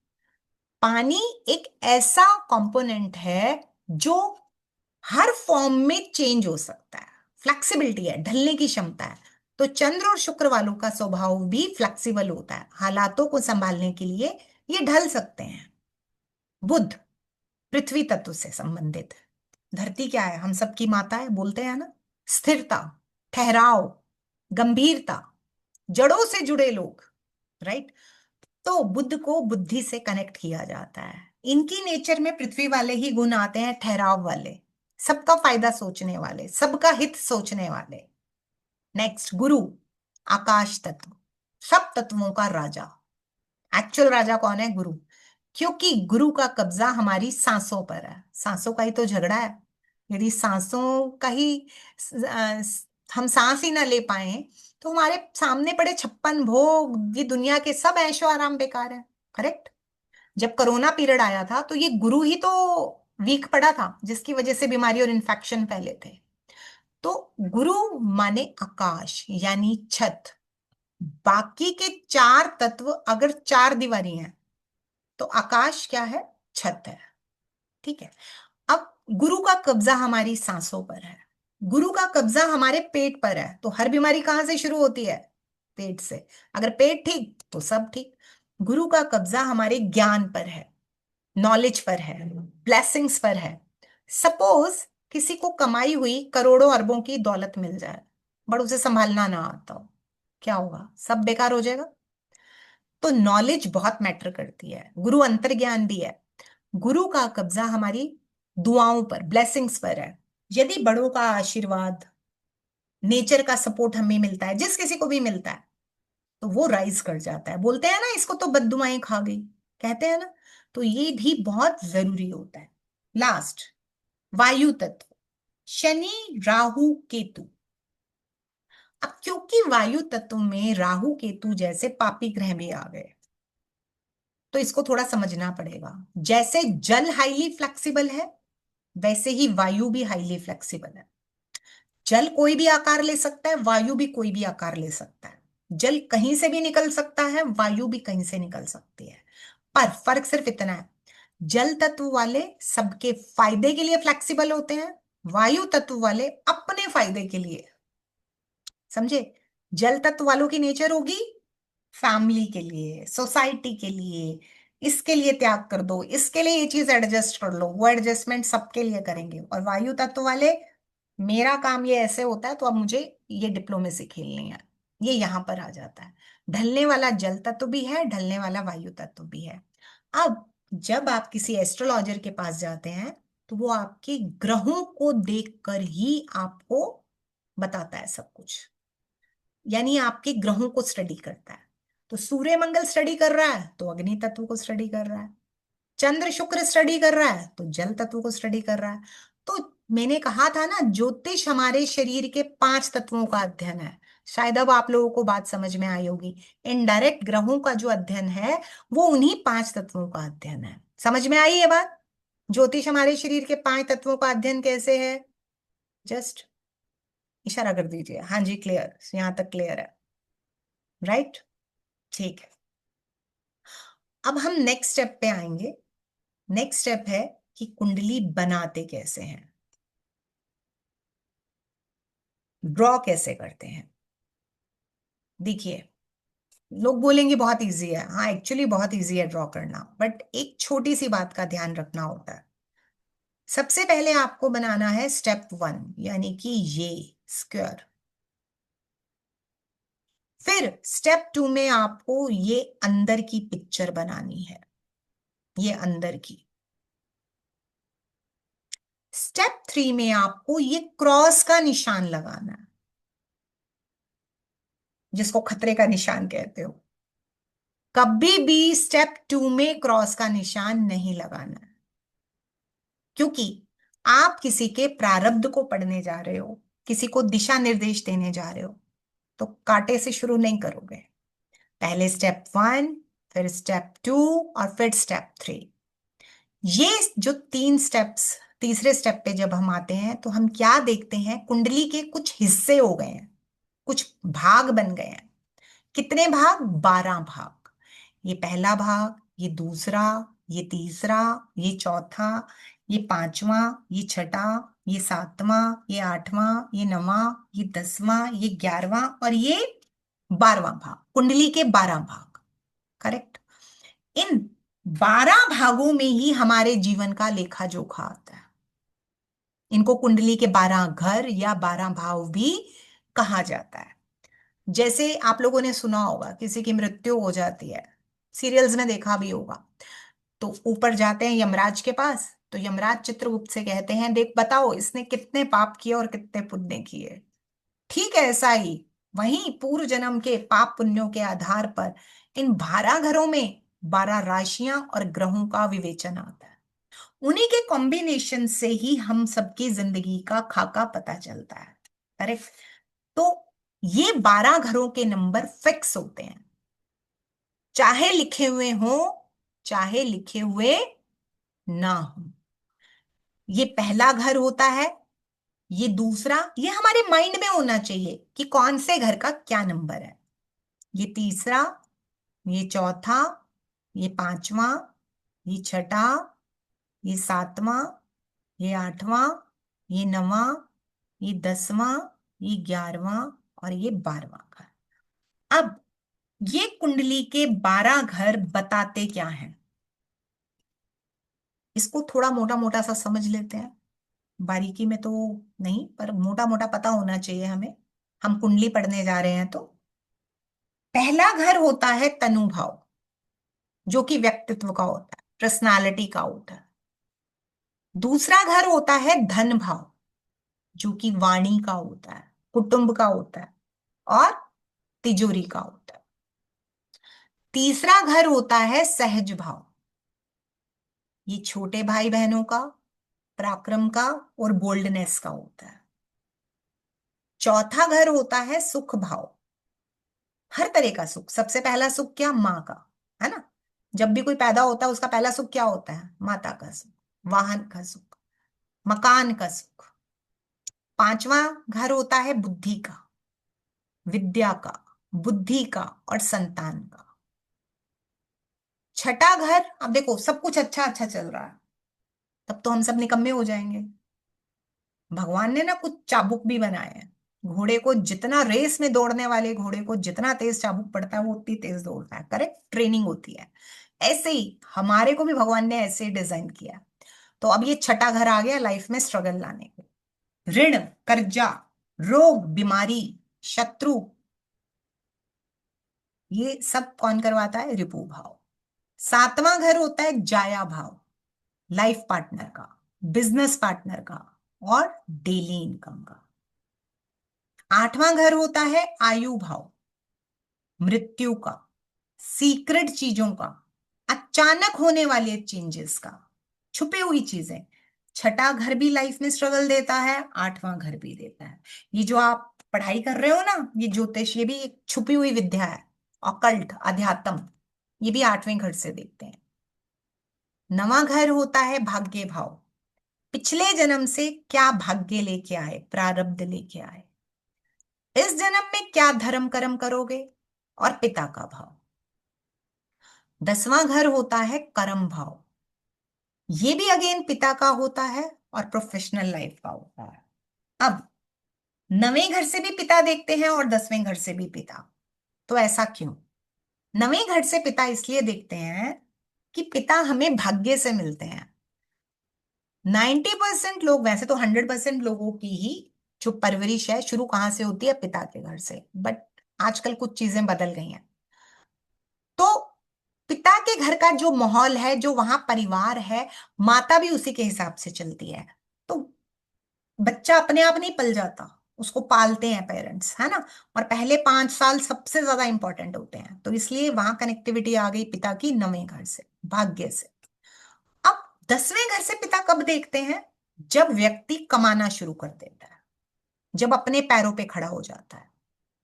पानी एक ऐसा कंपोनेंट है जो हर फॉर्म में चेंज हो सकता है, फ्लेक्सिबिलिटी है, ढलने की क्षमता है। तो चंद्र और शुक्र वालों का स्वभाव भी फ्लेक्सिबल होता है, हालातों को संभालने के लिए ये ढल सकते हैं। बुध पृथ्वी तत्व से संबंधित है। धरती क्या है? हम सबकी माता है, बोलते हैं ना। स्थिरता, ठहराव, गंभीरता, जड़ों से जुड़े लोग, राइट। तो बुध को बुद्धि से कनेक्ट किया जाता है। इनकी नेचर में पृथ्वी वाले ही गुण आते हैं, ठहराव वाले, सबका फायदा सोचने वाले, सबका हित सोचने वाले। नेक्स्ट गुरु, आकाश तत्व, सब तत्वों का राजा। एक्चुअल राजा कौन है? गुरु। क्योंकि गुरु का कब्जा हमारी सांसों पर है। सांसों का ही तो झगड़ा है। यदि सांसों का ही हम सांस ही ना ले पाए तो हमारे सामने पड़े 56 भोग, ये दुनिया के सब ऐशो आराम बेकार है। करेक्ट? जब कोरोना पीरियड आया था तो ये गुरु ही तो वीक पड़ा था, जिसकी वजह से बीमारी और इन्फेक्शन फैले थे। तो गुरु माने आकाश, यानी छत। बाकी के चार तत्व अगर चार दीवारी हैं तो आकाश क्या है? छत है। ठीक है। अब गुरु का कब्जा हमारी सांसों पर है, गुरु का कब्जा हमारे पेट पर है। तो हर बीमारी कहां से शुरू होती है? पेट से। अगर पेट ठीक तो सब ठीक। गुरु का कब्जा हमारे ज्ञान पर है, नॉलेज पर है, ब्लेसिंग्स पर है। सपोज किसी को कमाई हुई करोड़ों अरबों की दौलत मिल जाए, बट उसे संभालना ना आता हो, क्या होगा? सब बेकार हो जाएगा। तो नॉलेज बहुत मैटर करती है। गुरु अंतर्ज्ञान भी है। गुरु का कब्जा हमारी दुआओं पर, ब्लेसिंग्स पर है। यदि बड़ों का आशीर्वाद, नेचर का सपोर्ट हमें मिलता है, जिस किसी को भी मिलता है, तो वो राइज कर जाता है। बोलते हैं ना, इसको तो बद्दुआएं खा गई, कहते हैं ना। तो ये भी बहुत जरूरी होता है। लास्ट, वायु तत्व, शनि, राहु, केतु। अब क्योंकि वायु तत्व में राहु केतु जैसे पापी ग्रह भी आ गए, तो इसको थोड़ा समझना पड़ेगा। जैसे जल हाईली फ्लेक्सिबल है, वैसे ही वायु भी हाईली फ्लेक्सिबल है। जल कोई भी आकार ले सकता है, वायु भी कोई भी आकार ले सकता है। जल कहीं से भी निकल सकता है, वायु भी कहीं से निकल सकती है। पर फर्क सिर्फ इतना है, जल तत्व वाले सबके फायदे के लिए फ्लेक्सिबल होते हैं, वायु तत्व वाले अपने फायदे के लिए। समझे? जल तत्व वालों की नेचर होगी फैमिली के लिए, सोसाइटी के लिए, इसके लिए त्याग कर दो, इसके लिए ये चीज एडजस्ट कर लो, वो एडजस्टमेंट सबके लिए करेंगे। और वायु तत्व वाले, मेरा काम ये ऐसे होता है तो अब मुझे ये डिप्लोमेसी खेलनी है, ये यहां पर आ जाता है। ढलने वाला जल तत्व भी है, ढलने वाला वायु तत्व भी है। अब जब आप किसी एस्ट्रोलॉजर के पास जाते हैं तो वो आपके ग्रहों को देखकर ही आपको बताता है सब कुछ, यानी आपके ग्रहों को स्टडी करता है। तो सूर्य मंगल स्टडी कर रहा है तो अग्नि तत्व को स्टडी कर रहा है, चंद्र शुक्र स्टडी कर रहा है तो जल तत्व को स्टडी कर रहा है। तो मैंने कहा था ना, ज्योतिष हमारे शरीर के 5 तत्वों का अध्ययन है। शायद अब आप लोगों को बात समझ में आई होगी। इनडायरेक्ट ग्रहों का जो अध्ययन है वो उन्हीं 5 तत्वों का अध्ययन है। समझ में आई ये बात? ज्योतिष हमारे शरीर के 5 तत्वों का अध्ययन कैसे है? जस्ट इशारा कर दीजिए। हाँ जी, क्लियर, यहां तक क्लियर है, राइट? ठीक है, अब हम नेक्स्ट स्टेप पे आएंगे। नेक्स्ट स्टेप है कि कुंडली बनाते कैसे हैं, ड्रॉ कैसे करते हैं। देखिए, लोग बोलेंगे बहुत इजी है। हाँ, एक्चुअली बहुत इजी है ड्रॉ करना, बट एक छोटी सी बात का ध्यान रखना होता है। सबसे पहले आपको बनाना है स्टेप 1, यानी कि ये स्क्वायर। फिर स्टेप 2 में आपको ये अंदर की पिक्चर बनानी है, ये अंदर की। स्टेप 3 में आपको ये क्रॉस का निशान लगाना है, जिसको खतरे का निशान कहते हो। कभी भी स्टेप 2 में क्रॉस का निशान नहीं लगाना है, क्योंकि आप किसी के प्रारब्ध को पढ़ने जा रहे हो, किसी को दिशा निर्देश देने जा रहे हो, तो कांटे से शुरू नहीं करोगे। पहले स्टेप 1, फिर स्टेप 2 और फिर स्टेप 3। ये जो 3 स्टेप्स, तीसरे स्टेप पे जब हम आते हैं तो हम क्या देखते हैं, कुंडली के कुछ हिस्से हो गए हैं, कुछ भाग बन गए हैं। कितने भाग? 12 भाग। ये पहला भाग, ये दूसरा, ये तीसरा, ये चौथा, ये पांचवा, ये छठा, ये सातवां, ये आठवां, ये नवां, ये 10वां, ये 11वां और ये 12वां भाग। कुंडली के 12 भाग, करेक्ट? इन 12 भागों में ही हमारे जीवन का लेखा जोखा आता है। इनको कुंडली के 12 घर या 12 भाव भी कहा जाता है। जैसे आप लोगों ने सुना होगा, किसी की मृत्यु हो जाती है, सीरियल्स में देखा भी होगा, तो ऊपर जाते हैं यमराज के पास, तो यमराज चित्रगुप्त से कहते हैं, देख बताओ इसने कितने पाप किए और कितने पुण्य किए। ठीक है, ऐसा ही वहीं पूर्व जन्म के पाप पुण्यों के आधार पर इन 12 घरों में 12 राशियां और ग्रहों का विवेचन आता है। उन्हीं के कॉम्बिनेशन से ही हम सबकी जिंदगी का खाका पता चलता है, करेक्ट? तो ये 12 घरों के नंबर फिक्स होते हैं, चाहे लिखे हुए हो चाहे लिखे हुए ना हो। ये पहला घर होता है, ये दूसरा, ये हमारे माइंड में होना चाहिए कि कौन से घर का क्या नंबर है। ये तीसरा, ये चौथा, ये पांचवा, ये छठा, ये सातवां, ये आठवां, ये नवां, ये 10वां, ये 11वां और ये 12वां घर। अब ये कुंडली के 12 घर बताते क्या हैं, इसको थोड़ा मोटा मोटा सा समझ लेते हैं। बारीकी में तो नहीं, पर मोटा मोटा पता होना चाहिए हमें, हम कुंडली पढ़ने जा रहे हैं तो। पहला घर होता है तनु भाव, जो कि व्यक्तित्व का होता है, पर्सनालिटी का होता है। दूसरा घर होता है धन भाव, जो कि वाणी का होता है, कुटुंब का होता है और तिजोरी का होता है। तीसरा घर होता है सहज भाव, ये छोटे भाई बहनों का, पराक्रम का और बोल्डनेस का होता है। चौथा घर होता है सुख भाव, हर तरह का सुख। सबसे पहला सुख क्या? माँ का, है ना। जब भी कोई पैदा होता है उसका पहला सुख क्या होता है? माता का सुख, वाहन का सुख, मकान का सुख। पांचवा घर होता है बुद्धि का, विद्या का, बुद्धि का और संतान का। छठा घर, अब देखो सब कुछ अच्छा अच्छा चल रहा है, तब तो हम सब निकम्मे हो जाएंगे। भगवान ने ना कुछ चाबुक भी बनाए हैं। घोड़े को जितना, रेस में दौड़ने वाले घोड़े को जितना तेज चाबुक पड़ता है वो उतनी तेज दौड़ता है, करेक्ट, ट्रेनिंग होती है। ऐसे ही हमारे को भी भगवान ने ऐसे ही डिजाइन किया। तो अब ये छठा घर आ गया लाइफ में स्ट्रगल लाने को। ऋण, कर्जा, रोग, बीमारी, शत्रु, ये सब कौन करवाता है? रिपु भाव। सातवां घर होता है जाया भाव, लाइफ पार्टनर का, बिजनेस पार्टनर का और डेली इनकम का। आठवां घर होता है आयु भाव, मृत्यु का, सीक्रेट चीजों का, अचानक होने वाले चेंजेस का, छुपी हुई चीजें। छठा घर भी लाइफ में स्ट्रगल देता है, आठवां घर भी देता है। ये जो आप पढ़ाई कर रहे हो ना, ये ज्योतिष, ये भी एक छुपी हुई विद्या है, ऑकल्ट, अध्यात्म, ये भी आठवें घर से देखते हैं। नवां घर होता है भाग्य भाव, पिछले जन्म से क्या भाग्य लेके आए, प्रारब्ध लेके आए, इस जन्म में क्या धर्म कर्म करोगे, और पिता का भाव। 10वां घर होता है कर्म भाव, ये भी अगेन पिता का होता है और प्रोफेशनल लाइफ का होता है। अब 9वें घर से भी पिता देखते हैं और 10वें घर से भी पिता। तो ऐसा क्यों? 9वें घर से पिता इसलिए देखते हैं कि पिता हमें भाग्य से मिलते हैं। 90% लोग, वैसे तो 100% लोगों की ही जो परवरिश है शुरू कहां से होती है? पिता के घर से। बट आजकल कुछ चीजें बदल गई हैं। तो पिता के घर का जो माहौल है, जो वहां परिवार है, माता भी उसी के हिसाब से चलती है। तो बच्चा अपने आप नहीं पल जाता, उसको पालते हैं पेरेंट्स, है ना। और पहले 5 साल सबसे ज्यादा इंपॉर्टेंट होते हैं, तो इसलिए वहां कनेक्टिविटी आ गई पिता की 9वें घर से, भाग्य से। अब 10वें घर से पिता कब देखते हैं? जब व्यक्ति कमाना शुरू कर देता है, जब अपने पैरों पे खड़ा हो जाता है,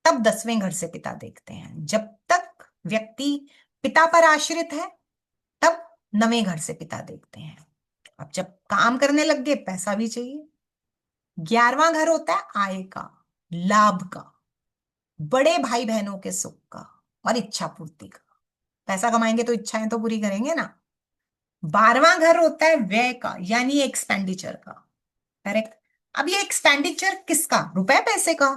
तब 10वें घर से पिता देखते हैं। जब तक व्यक्ति पिता पर आश्रित है, तब 9वें घर से पिता देखते हैं। अब जब काम करने लग गए, पैसा भी चाहिए। 11वां घर होता है आय का, लाभ का, बड़े भाई बहनों के सुख का और इच्छा पूर्ति का। पैसा कमाएंगे तो इच्छाएं तो पूरी करेंगे ना। 12वां घर होता है व्यय का, यानी एक्सपेंडिचर का, करेक्ट। अब ये एक्सपेंडिचर किसका? रुपए पैसे का,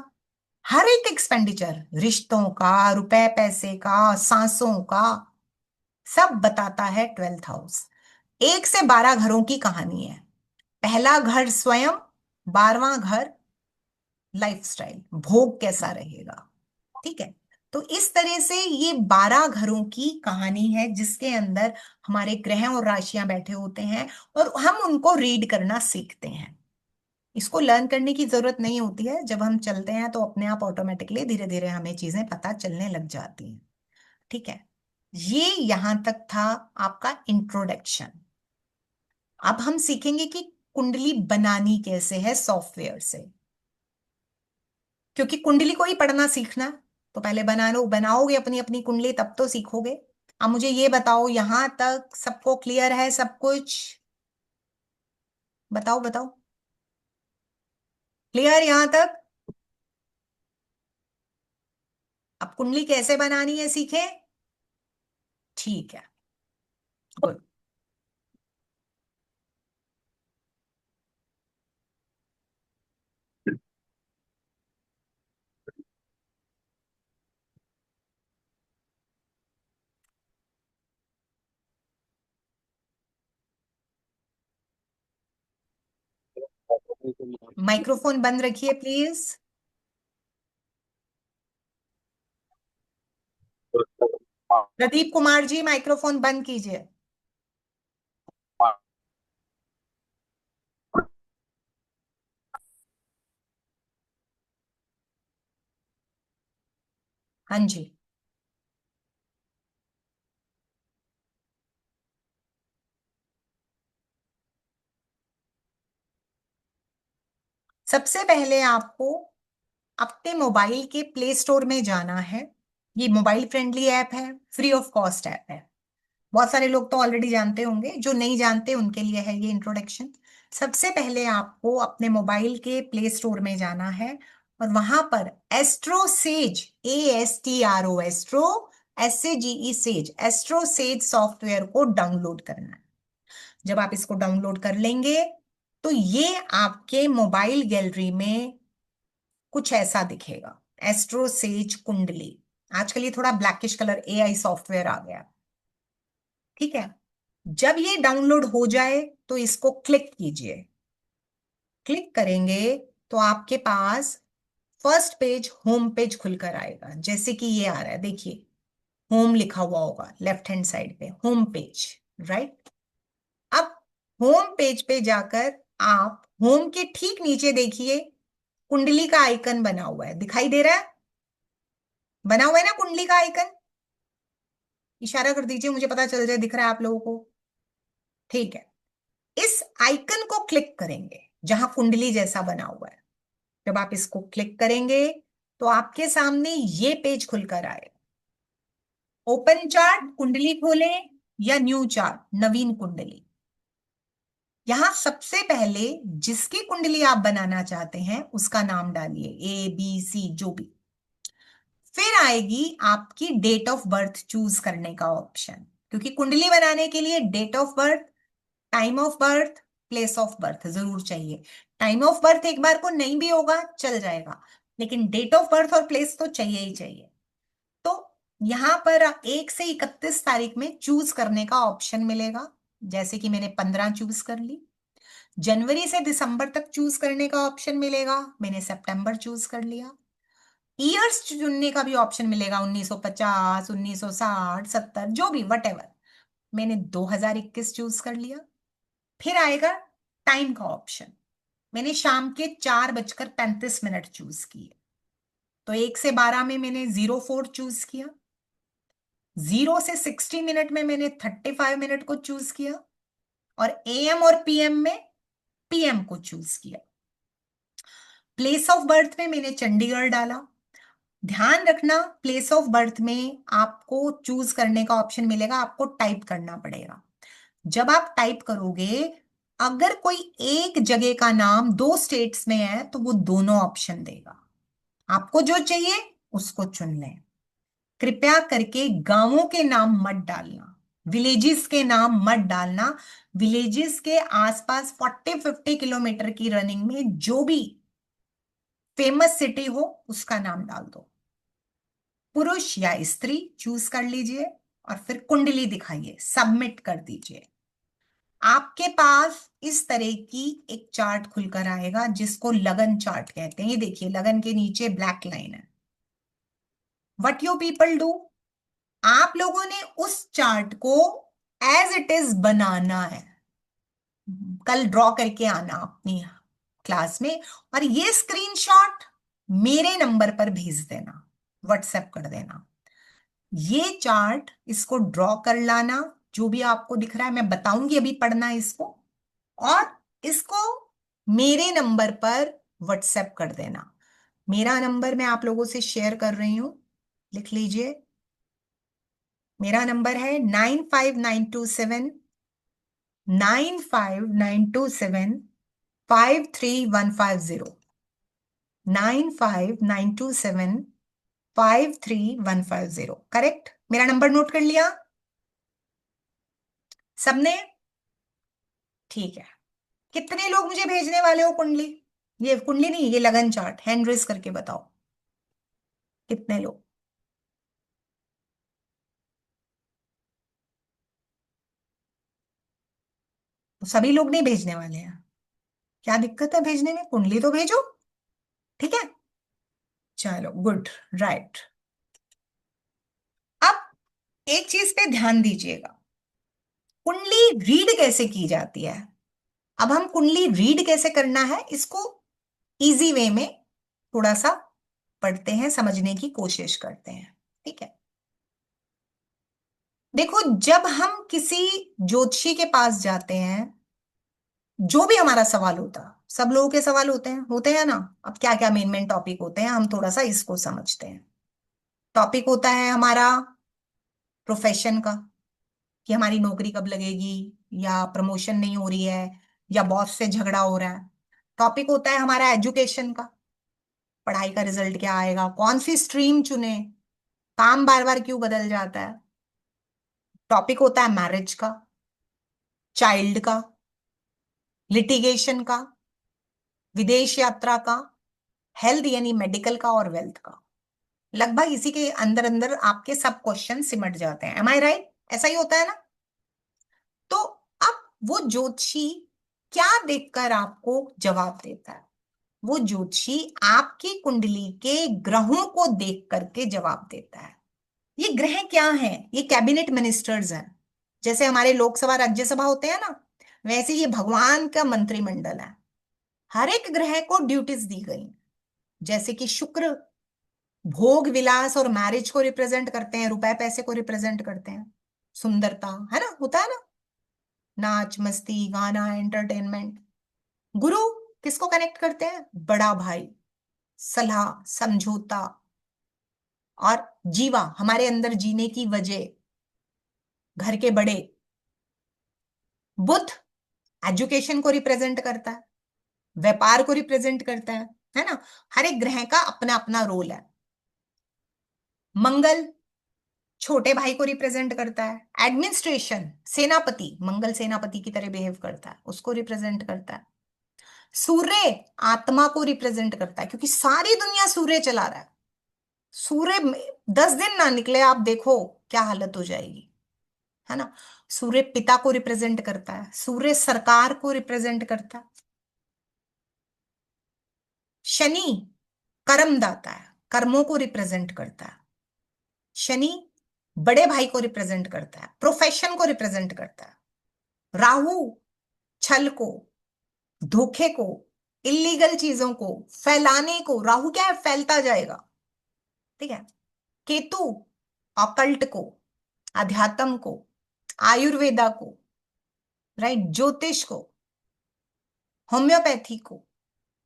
हर एक एक्सपेंडिचर, रिश्तों का, रुपए पैसे का, सांसों का, सब बताता है 12th हाउस। 1 से 12 घरों की कहानी है। पहला घर स्वयं, 12वां घर लाइफस्टाइल, भोग कैसा रहेगा, ठीक है। तो इस तरह से ये 12 घरों की कहानी है, जिसके अंदर हमारे ग्रह और राशियां बैठे होते हैं और हम उनको रीड करना सीखते हैं। इसको लर्न करने की जरूरत नहीं होती है, जब हम चलते हैं तो अपने आप ऑटोमेटिकली धीरे धीरे हमें चीजें पता चलने लग जाती हैं, ठीक है। ये यहां तक था आपका इंट्रोडक्शन। अब हम सीखेंगे कि कुंडली बनानी कैसे है सॉफ्टवेयर से, क्योंकि कुंडली को ही पढ़ना सीखना है, तो पहले बनाओगे अपनी अपनी कुंडली, तब तो सीखोगे। अब मुझे ये बताओ, यहां तक सबको क्लियर है सब कुछ? बताओ बताओ, क्लियर यहां तक? अब कुंडली कैसे बनानी है सीखे, ठीक है, गुड। माइक्रोफोन बंद रखिए प्लीज। प्रदीप कुमार जी, माइक्रोफोन बंद कीजिए। हाँ जी। सबसे पहले आपको अपने मोबाइल के प्ले स्टोर में जाना है। ये मोबाइल फ्रेंडली ऐप है, फ्री ऑफ कॉस्ट ऐप है। बहुत सारे लोग तो ऑलरेडी जानते होंगे, जो नहीं जानते उनके लिए है ये इंट्रोडक्शन। सबसे पहले आपको अपने मोबाइल के प्ले स्टोर में जाना है और वहां पर astro says, ASTRO, astro SAGE says, astro says software को डाउनलोड करना है। जब आप इसको डाउनलोड कर लेंगे तो ये आपके मोबाइल गैलरी में कुछ ऐसा दिखेगा, एस्ट्रो सेज कुंडली। आजकल ये थोड़ा ब्लैकिश कलर AI सॉफ्टवेयर आ गया, ठीक है। जब ये डाउनलोड हो जाए तो इसको क्लिक कीजिए। क्लिक करेंगे तो आपके पास फर्स्ट पेज, होम पेज खुलकर आएगा, जैसे कि ये आ रहा है, देखिए होम लिखा हुआ होगा लेफ्ट हैंड साइड पे, होम पेज, राइट। अब होम पेज पे जाकर आप होम के ठीक नीचे देखिए कुंडली का आइकन बना हुआ है, दिखाई दे रहा है? बना हुआ है ना कुंडली का आइकन? इशारा कर दीजिए, मुझे पता चल जाए दिख रहा है आप लोगों को। ठीक है, इस आइकन को क्लिक करेंगे जहां कुंडली जैसा बना हुआ है। जब आप इसको क्लिक करेंगे तो आपके सामने ये पेज खुलकर आएगा। ओपन चार्ट कुंडली खोलें या न्यू चार्ट नवीन कुंडली। यहां सबसे पहले जिसकी कुंडली आप बनाना चाहते हैं उसका नाम डालिए, ABC जो भी। फिर आएगी आपकी डेट ऑफ बर्थ चूज करने का ऑप्शन, क्योंकि कुंडली बनाने के लिए date of birth, time of birth, place of birth जरूर चाहिए। टाइम ऑफ बर्थ एक बार को नहीं भी होगा चल जाएगा, लेकिन डेट ऑफ बर्थ और प्लेस तो चाहिए ही चाहिए। तो यहां पर 1 से 31 तारीख में चूज करने का ऑप्शन मिलेगा, जैसे कि मैंने 15 चूज कर ली। जनवरी से दिसंबर तक चूज करने का ऑप्शन मिलेगा, मैंने सितंबर चूज कर लिया। ईयर्स चुनने का भी ऑप्शन मिलेगा, 1950, 1960, 70, जो भी वटेवर। मैंने 2021 चूज कर लिया। फिर आएगा टाइम का ऑप्शन, मैंने शाम के 4:35 चूज किए। तो 1 से 12 में मैंने 04 चूज किया। 0 से 60 मिनट में मैंने 35 मिनट को चूज किया। और AM और PM में PM को चूज किया। प्लेस ऑफ बर्थ में मैंने चंडीगढ़ डाला। ध्यान रखना, प्लेस ऑफ बर्थ में आपको चूज करने का ऑप्शन मिलेगा, आपको टाइप करना पड़ेगा। जब आप टाइप करोगे, अगर कोई एक जगह का नाम 2 स्टेट्स में है तो वो दोनों ऑप्शन देगा। आपको जो चाहिए उसको चुन लें। कृपया करके गांवों के नाम मत डालना, विलेजेस के नाम मत डालना। विलेजेस के आसपास 40-50 किलोमीटर की रनिंग में जो भी फेमस सिटी हो उसका नाम डाल दो। पुरुष या स्त्री चूज कर लीजिए और फिर कुंडली दिखाइए, सबमिट कर दीजिए। आपके पास इस तरह की एक चार्ट खुलकर आएगा जिसको लगन चार्ट कहते हैं। ये देखिए, लगन के नीचे ब्लैक लाइन है। व्हाट यू पीपल डू, आप लोगों ने उस चार्ट को एज इट इज बनाना है। कल ड्रॉ करके आना अपनी क्लास में और ये स्क्रीनशॉट मेरे नंबर पर भेज देना, व्हाट्सएप कर देना। ये चार्ट इसको ड्रॉ कर लाना, जो भी आपको दिख रहा है मैं बताऊंगी अभी पढ़ना इसको, और इसको मेरे नंबर पर व्हाट्सएप कर देना। मेरा नंबर मैं आप लोगों से शेयर कर रही हूं, लिख लीजिए। मेरा नंबर है 95927 53150, 95927 करेक्ट। मेरा नंबर नोट कर लिया सबने? ठीक है, कितने लोग मुझे भेजने वाले हो कुंडली? ये कुंडली नहीं, ये लगन चार्ट, हैंड रेस करके बताओ कितने लोग। तो सभी लोग नहीं भेजने वाले हैं, क्या दिक्कत है भेजने में? कुंडली तो भेजो, ठीक है। चलो गुड, राइट। अब एक चीज पे ध्यान दीजिएगा, कुंडली रीड कैसे की जाती है। अब हम कुंडली रीड कैसे करना है इसको इजी वे में थोड़ा सा पढ़ते हैं, समझने की कोशिश करते हैं, ठीक है। देखो, जब हम किसी ज्योतिषी के पास जाते हैं, जो भी हमारा सवाल होता, सब लोगों के सवाल होते हैं ना। अब क्या क्या मेन मेन टॉपिक होते हैं, हम थोड़ा सा इसको समझते हैं। टॉपिक होता है हमारा प्रोफेशन का, कि हमारी नौकरी कब लगेगी, या प्रमोशन नहीं हो रही है, या बॉस से झगड़ा हो रहा है। टॉपिक होता है हमारा एजुकेशन का, पढ़ाई का रिजल्ट क्या आएगा, कौन सी स्ट्रीम चुने, काम बार बार क्यों बदल जाता है। टॉपिक होता है मैरिज का, चाइल्ड का, लिटिगेशन का, विदेश यात्रा का, हेल्थ यानी मेडिकल का, और वेल्थ का। लगभग इसी के अंदर अंदर आपके सब क्वेश्चन सिमट जाते हैं। एम आई राइट? ऐसा ही होता है ना। तो अब वो ज्योतिषी क्या देखकर आपको जवाब देता है? वो ज्योतिषी आपकी कुंडली के ग्रहों को देख करके जवाब देता है। ये ग्रह क्या हैं? ये कैबिनेट मिनिस्टर्स हैं। जैसे हमारे लोकसभा राज्यसभा होते हैं ना, वैसे ये भगवान का मंत्रिमंडल है। हर एक ग्रह को ड्यूटीज दी गई। जैसे कि शुक्र भोग विलास और मैरिज को रिप्रेजेंट करते हैं, रुपए पैसे को रिप्रेजेंट करते हैं, सुंदरता, है ना, होता है ना, नाच मस्ती गाना एंटरटेनमेंट। गुरु किसको कनेक्ट करते हैं? बड़ा भाई, सलाह समझौता, और जीवा हमारे अंदर जीने की वजह, घर के बड़े। बुध एजुकेशन को रिप्रेजेंट करता है, व्यापार को रिप्रेजेंट करता है ना। हर एक ग्रह का अपना अपना रोल है। मंगल छोटे भाई को रिप्रेजेंट करता है, एडमिनिस्ट्रेशन, सेनापति, मंगल सेनापति की तरह बिहेव करता है, उसको रिप्रेजेंट करता है। सूर्य आत्मा को रिप्रेजेंट करता है, क्योंकि सारी दुनिया सूर्य चला रहा है। सूर्य 10 दिन ना निकले, आप देखो क्या हालत हो जाएगी, है ना। सूर्य पिता को रिप्रेजेंट करता है, सूर्य सरकार को रिप्रेजेंट करता है। शनि कर्मदाता है, कर्मों को रिप्रेजेंट करता है। शनि बड़े भाई को रिप्रेजेंट करता है, प्रोफेशन को रिप्रेजेंट करता है। राहु छल को, धोखे को, इलीगल चीजों को फैलाने को, राहु क्या है, फैलता जाएगा, ठीक है। केतु ऑकल्ट को, अध्यात्म को, आयुर्वेदा को, राइट, ज्योतिष को, होम्योपैथी को,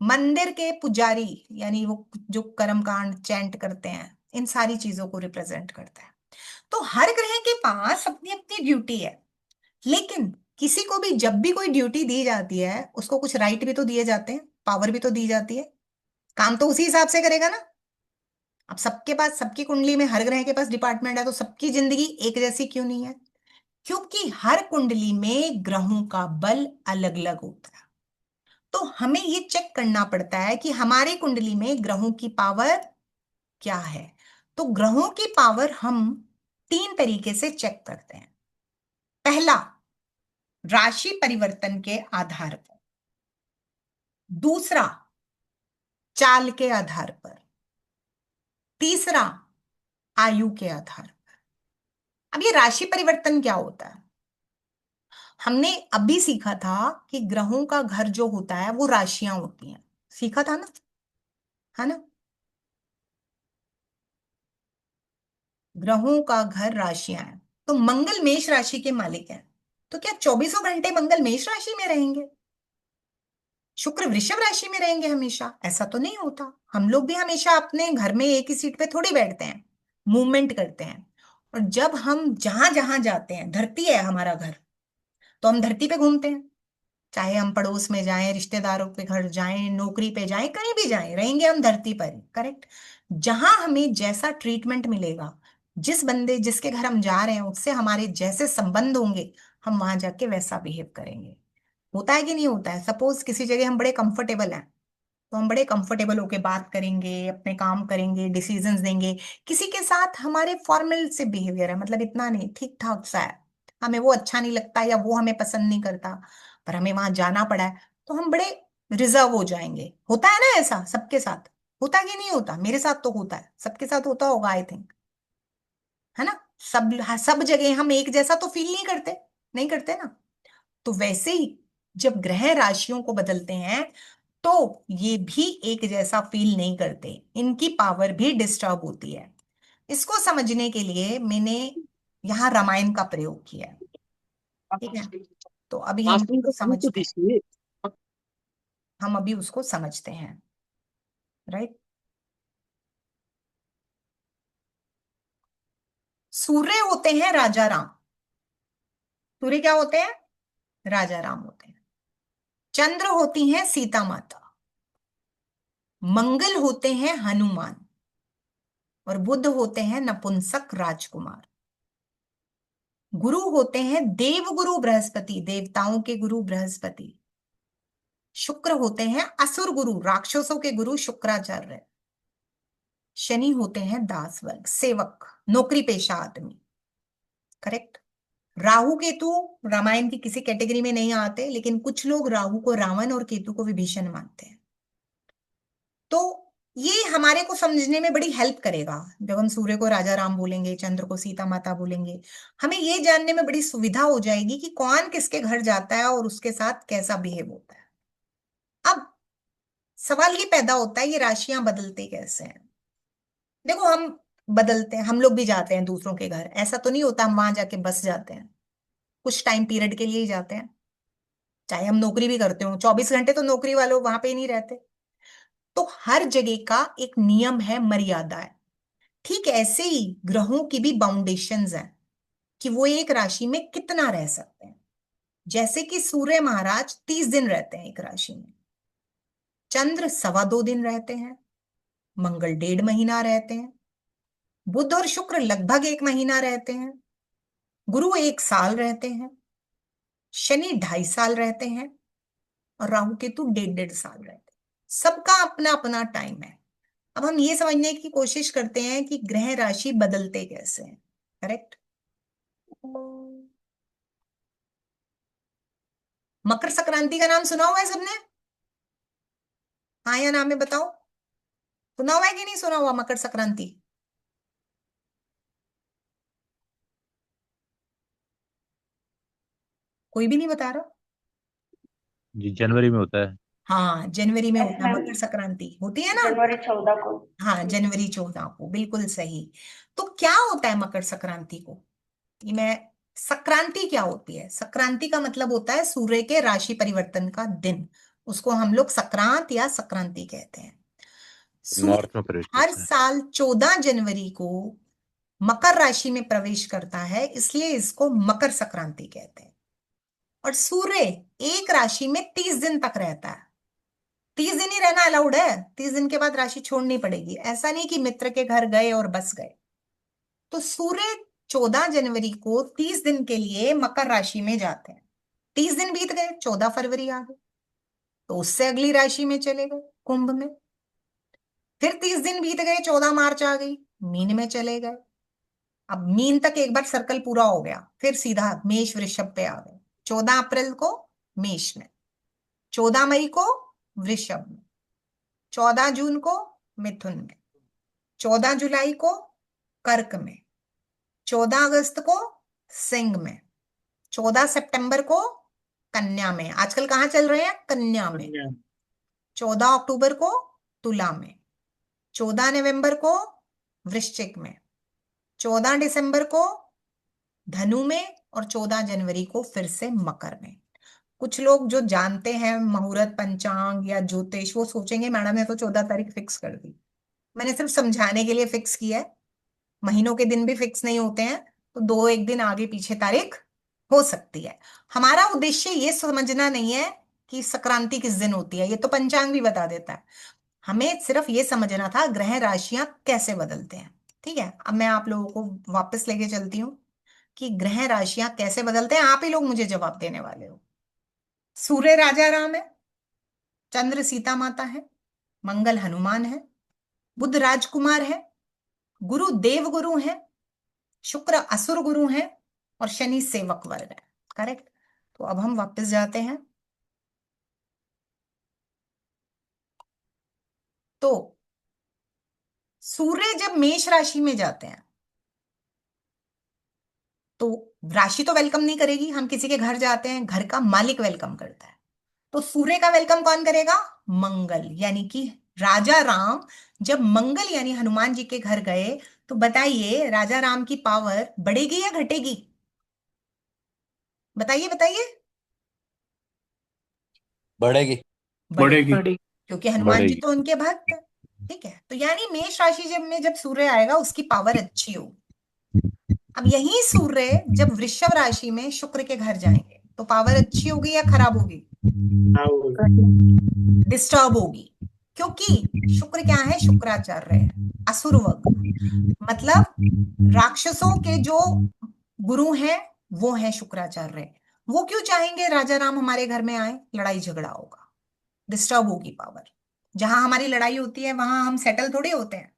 मंदिर के पुजारी यानी वो जो कर्मकांड चैंट करते हैं, इन सारी चीजों को रिप्रेजेंट करता है। तो हर ग्रह के पास अपनी अपनी ड्यूटी है। लेकिन किसी को भी जब भी कोई ड्यूटी दी जाती है, उसको कुछ राइट भी तो दिए जाते हैं, पावर भी तो दी जाती है, काम तो उसी हिसाब से करेगा ना। अब सबके पास, सबकी कुंडली में हर ग्रह के पास डिपार्टमेंट है, तो सबकी जिंदगी एक जैसी क्यों नहीं है? क्योंकि हर कुंडली में ग्रहों का बल अलग अलग होता है। तो हमें ये चेक करना पड़ता है कि हमारी कुंडली में ग्रहों की पावर क्या है। तो ग्रहों की पावर हम 3 तरीके से चेक करते हैं। पहला, राशि परिवर्तन के आधार पर। दूसरा, चाल के आधार पर। तीसरा, आयु के आधार पर। अब ये राशि परिवर्तन क्या होता है? हमने अभी सीखा था कि ग्रहों का घर जो होता है वो राशियां होती हैं, सीखा था ना, है ना। ग्रहों का घर राशियां हैं। तो मंगल मेष राशि के मालिक हैं, तो क्या 24 घंटे मंगल मेष राशि में रहेंगे, शुक्र वृषभ राशि में रहेंगे हमेशा? ऐसा तो नहीं होता। हम लोग भी हमेशा अपने घर में एक ही सीट पे थोड़ी बैठते हैं, मूवमेंट करते हैं। और जब हम जहां जहां जाते हैं, धरती है हमारा घर, तो हम धरती पे घूमते हैं। चाहे हम पड़ोस में जाएं, रिश्तेदारों के घर जाएं, नौकरी पे जाएं, कहीं भी जाएं, रहेंगे हम धरती पर ही, करेक्ट। जहां हमें जैसा ट्रीटमेंट मिलेगा, जिस बंदे जिसके घर हम जा रहे हैं उससे हमारे जैसे संबंध होंगे, हम वहां जाके वैसा बिहेव करेंगे। होता है कि नहीं होता है? सपोज किसी जगह हम बड़े कंफर्टेबल हैं, तो हम बड़े कंफर्टेबल होके बात करेंगे, अपने काम करेंगे, डिसीजंस देंगे। किसी के साथ हमारे फॉर्मल से बिहेवियर है, मतलब इतना नहीं, ठीक ठाक सा है, हमें वो अच्छा नहीं लगता या वो हमें पसंद नहीं करता, पर हमें वहां जाना पड़ा है, तो हम बड़े रिजर्व हो जाएंगे। होता है ना ऐसा सबके साथ? होता कि नहीं होता? मेरे साथ तो होता है, सबके साथ होता होगा आई थिंक, है ना। सब जगह हम एक जैसा तो फील नहीं करते, नहीं करते ना। तो वैसे ही जब ग्रह राशियों को बदलते हैं, तो ये भी एक जैसा फील नहीं करते, इनकी पावर भी डिस्टर्ब होती है। इसको समझने के लिए मैंने यहाँ रामायण का प्रयोग किया है, ठीक है। तो अभी हम इसको समझते हैं। हम अभी उसको समझते हैं, राइट। सूर्य होते हैं राजा राम। सूर्य क्या होते हैं? राजा राम होते हैं। चंद्र होती हैं सीता माता। मंगल होते हैं हनुमान। और बुध होते हैं नपुंसक राजकुमार। गुरु होते हैं देव गुरु बृहस्पति, देवताओं के गुरु बृहस्पति। शुक्र होते हैं असुर गुरु, राक्षसों के गुरु शुक्राचार्य। शनि होते हैं दास वर्ग, सेवक, नौकरी पेशा आदमी, करेक्ट। राहु केतु रामायण की किसी कैटेगरी में नहीं आते, लेकिन कुछ लोग राहु को रावण और केतु को विभीषण मानते हैं। तो ये हमारे को समझने में बड़ी हेल्प करेगा। जब हम सूर्य को राजा राम बोलेंगे, चंद्र को सीता माता बोलेंगे, हमें ये जानने में बड़ी सुविधा हो जाएगी कि कौन किसके घर जाता है और उसके साथ कैसा बिहेव होता है। अब सवाल ये पैदा होता है, ये राशियां बदलते कैसे हैं? देखो, हम बदलते हैं, हम लोग भी जाते हैं दूसरों के घर। ऐसा तो नहीं होता हम वहां जाके बस जाते हैं, कुछ टाइम पीरियड के लिए ही जाते हैं। चाहे हम नौकरी भी करते हो, 24 घंटे तो नौकरी वालों वहां पे ही नहीं रहते। तो हर जगह का एक नियम है, मर्यादा है। ठीक ऐसे ही ग्रहों की भी बाउंडेशंस हैं कि वो एक राशि में कितना रह सकते हैं। जैसे कि सूर्य महाराज 30 दिन रहते हैं एक राशि में, चंद्र 2.25 दिन रहते हैं, मंगल 1.5 महीना रहते हैं, बुध और शुक्र लगभग 1 महीना रहते हैं, गुरु 1 साल रहते हैं, शनि 2.5 साल रहते हैं, और राहु केतु 1.5 1.5 साल रहते हैं। सबका अपना अपना टाइम है। अब हम ये समझने की कोशिश करते हैं कि ग्रह राशि बदलते कैसे हैं, करेक्ट। मकर संक्रांति का नाम सुना हुआ है सबने? हाँ या ना में बताओ, सुना हुआ है कि नहीं सुना हुआ मकर संक्रांति? कोई भी नहीं बता रहा? जी जनवरी में होता है। हाँ, जनवरी में होता है मकर संक्रांति, होती है ना? जनवरी 14 को। हाँ, जनवरी 14 को, बिल्कुल सही। तो क्या होता है मकर संक्रांति को? कि मैं संक्रांति क्या होती है? संक्रांति का मतलब होता है सूर्य के राशि परिवर्तन का दिन। उसको हम लोग संक्रांत या संक्रांति कहते हैं। नॉर्थ सूर्य में प्रवेश हर करता है। साल 14 जनवरी को मकर राशि में प्रवेश करता है, इसलिए इसको मकर संक्रांति कहते हैं। और सूर्य एक राशि में 30 दिन तक रहता है। 30 दिन ही रहना अलाउड है, 30 दिन के बाद राशि छोड़नी पड़ेगी। ऐसा नहीं कि मित्र के घर गए और बस गए। तो सूर्य 14 जनवरी को 30 दिन के लिए मकर राशि में जाते हैं। 30 दिन बीत गए, 14 फरवरी आ गए, तो उससे अगली राशि में चले गए, कुंभ में। फिर 30 दिन बीत गए, 14 मार्च आ गई, मीन में चले गए। अब मीन तक एक बार सर्कल पूरा हो गया, फिर सीधा मेष वृषभ पे आ गए। 14 अप्रैल को मेष में, 14 मई को वृषभ में, 14 जून को मिथुन में, 14 जुलाई को कर्क में, 14 अगस्त को सिंह में, 14 सितंबर को कन्या में। आजकल कहाँ चल रहे हैं? कन्या में। 14 अक्टूबर को तुला में, 14 नवंबर को वृश्चिक में, 14 दिसंबर को धनु में, और 14 जनवरी को फिर से मकर में। कुछ लोग जो जानते हैं मुहूर्त, पंचांग या ज्योतिष, वो सोचेंगे मैडम ने तो 14 तारीख फिक्स कर दी। मैंने सिर्फ समझाने के लिए फिक्स किया है। महीनों के दिन भी फिक्स नहीं होते हैं, तो 2-1 दिन आगे पीछे तारीख हो सकती है। हमारा उद्देश्य ये समझना नहीं है कि संक्रांति किस दिन होती है, ये तो पंचांग भी बता देता है। हमें सिर्फ ये समझना था ग्रह राशियां कैसे बदलते हैं। ठीक है, अब मैं आप लोगों को वापस लेके चलती हूँ कि ग्रह राशियां कैसे बदलते हैं। आप ही लोग मुझे जवाब देने वाले हो। सूर्य राजा राम है, चंद्र सीता माता है, मंगल हनुमान है, बुध राजकुमार है, गुरु देव गुरु है, शुक्र असुर गुरु है, और शनि सेवक वर्ग है, करेक्ट। तो अब हम वापस जाते हैं। तो सूर्य जब मेष राशि में जाते हैं तो राशि तो वेलकम नहीं करेगी। हम किसी के घर जाते हैं, घर का मालिक वेलकम करता है। तो सूर्य का वेलकम कौन करेगा? मंगल, यानी कि राजा राम जब मंगल यानी हनुमान जी के घर गए, तो बताइए राजा राम की पावर बढ़ेगी या घटेगी? बताइए बताइए। बढ़ेगी। बढ़ेगी, बढ़ेगी। क्योंकि हनुमान जी बढ़ेगी। तो उनके भक्त हैं। ठीक है, तो यानी मेष राशि जब सूर्य आएगा उसकी पावर अच्छी होगी। अब यही सूर्य जब वृषभ राशि में शुक्र के घर जाएंगे तो पावर अच्छी होगी या खराब होगी? डिस्टर्ब होगी, क्योंकि शुक्र क्या है? शुक्राचार्य है, असुर वर्ग, मतलब राक्षसों के जो गुरु हैं वो हैं शुक्राचार्य। वो क्यों चाहेंगे राजा राम हमारे घर में आए? लड़ाई झगड़ा होगा, डिस्टर्ब होगी पावर। जहां हमारी लड़ाई होती है वहां हम सेटल थोड़ी होते हैं।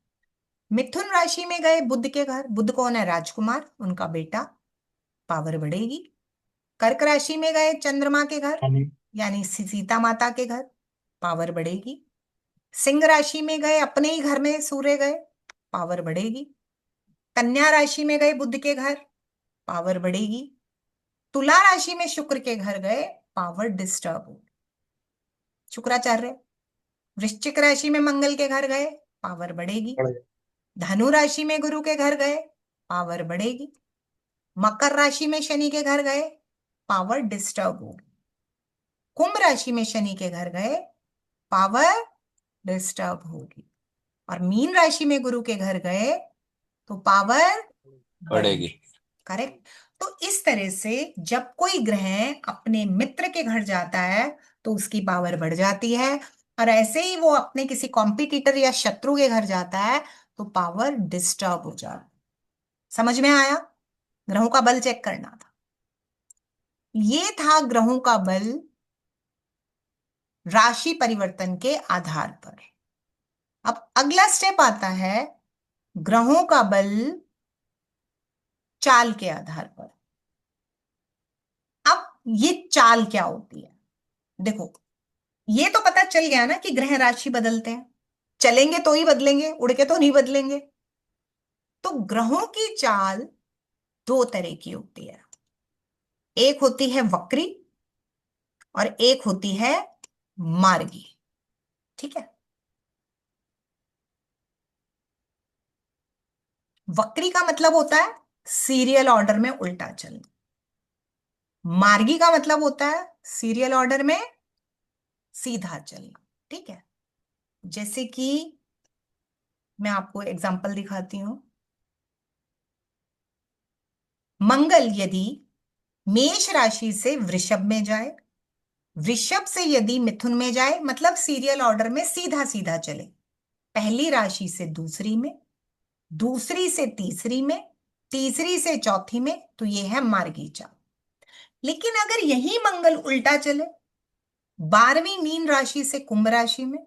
मिथुन राशि में गए बुध के घर, बुध कौन है? राजकुमार, उनका बेटा, पावर बढ़ेगी। कर्क राशि में गए चंद्रमा के घर, यानी सीता माता के घर, पावर बढ़ेगी। सिंह राशि में गए अपने ही घर में सूर्य गए, पावर बढ़ेगी। कन्या राशि में गए बुध के घर, पावर बढ़ेगी। तुला राशि में शुक्र के घर गए, पावर डिस्टर्ब होगी, शुक्राचार्य। वृश्चिक राशि में मंगल के घर गए, पावर बढ़ेगी। धनु राशि में गुरु के घर गए, पावर बढ़ेगी। मकर राशि में शनि के घर गए, पावर डिस्टर्ब होगी। कुंभ राशि में शनि के घर गए, पावर डिस्टर्ब होगी। और मीन राशि में गुरु के घर गए तो पावर बढ़ेगी। करेक्ट। तो इस तरह से जब कोई ग्रह अपने मित्र के घर जाता है तो उसकी पावर बढ़ जाती है, और ऐसे ही वो अपने किसी कॉम्पिटिटर या शत्रु के घर जाता है तो पावर डिस्टर्ब हो जाती है। समझ में आया? ग्रहों का बल चेक करना था। ये था ग्रहों का बल राशि परिवर्तन के आधार पर। अब अगला स्टेप आता है ग्रहों का बल चाल के आधार पर। अब ये चाल क्या होती है? देखो, ये तो पता चल गया ना कि ग्रह राशि बदलते हैं, चलेंगे तो ही बदलेंगे, उड़ के तो नहीं बदलेंगे। तो ग्रहों की चाल दो तरह की होती है, एक होती है वक्री और एक होती है मार्गी। ठीक है, वक्री का मतलब होता है सीरियल ऑर्डर में उल्टा चलना, मार्गी का मतलब होता है सीरियल ऑर्डर में सीधा चलना। ठीक है, जैसे कि मैं आपको एग्जांपल दिखाती हूं। मंगल यदि मेष राशि से वृषभ में जाए, वृषभ से यदि मिथुन में जाए, मतलब सीरियल ऑर्डर में सीधा सीधा चले, पहली राशि से दूसरी में, दूसरी से तीसरी में, तीसरी से चौथी में, तो ये है मार्गी चाल। लेकिन अगर यही मंगल उल्टा चले, 12वीं मीन राशि से कुंभ राशि में,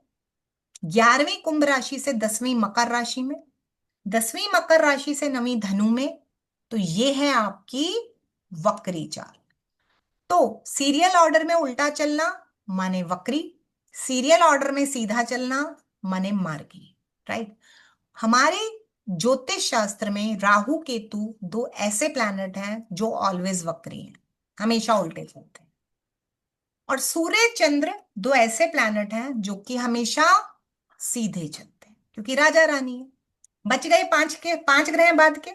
11वीं कुंभ राशि से 10वीं मकर राशि में, 10वीं मकर राशि से 9वीं धनु में, तो ये है आपकी वक्री चाल। तो सीरियल ऑर्डर में उल्टा चलना माने वक्री, सीरियल ऑर्डर में सीधा चलना माने मार्गी। राइट। हमारे ज्योतिष शास्त्र में राहु केतु दो ऐसे प्लैनेट हैं जो ऑलवेज वक्री हैं, हमेशा उल्टे चलते हैं। और सूर्य चंद्र दो ऐसे प्लैनेट हैं जो कि हमेशा सीधे चलते हैं, क्योंकि राजा रानी है। बच गए पांच ग्रह बाद के,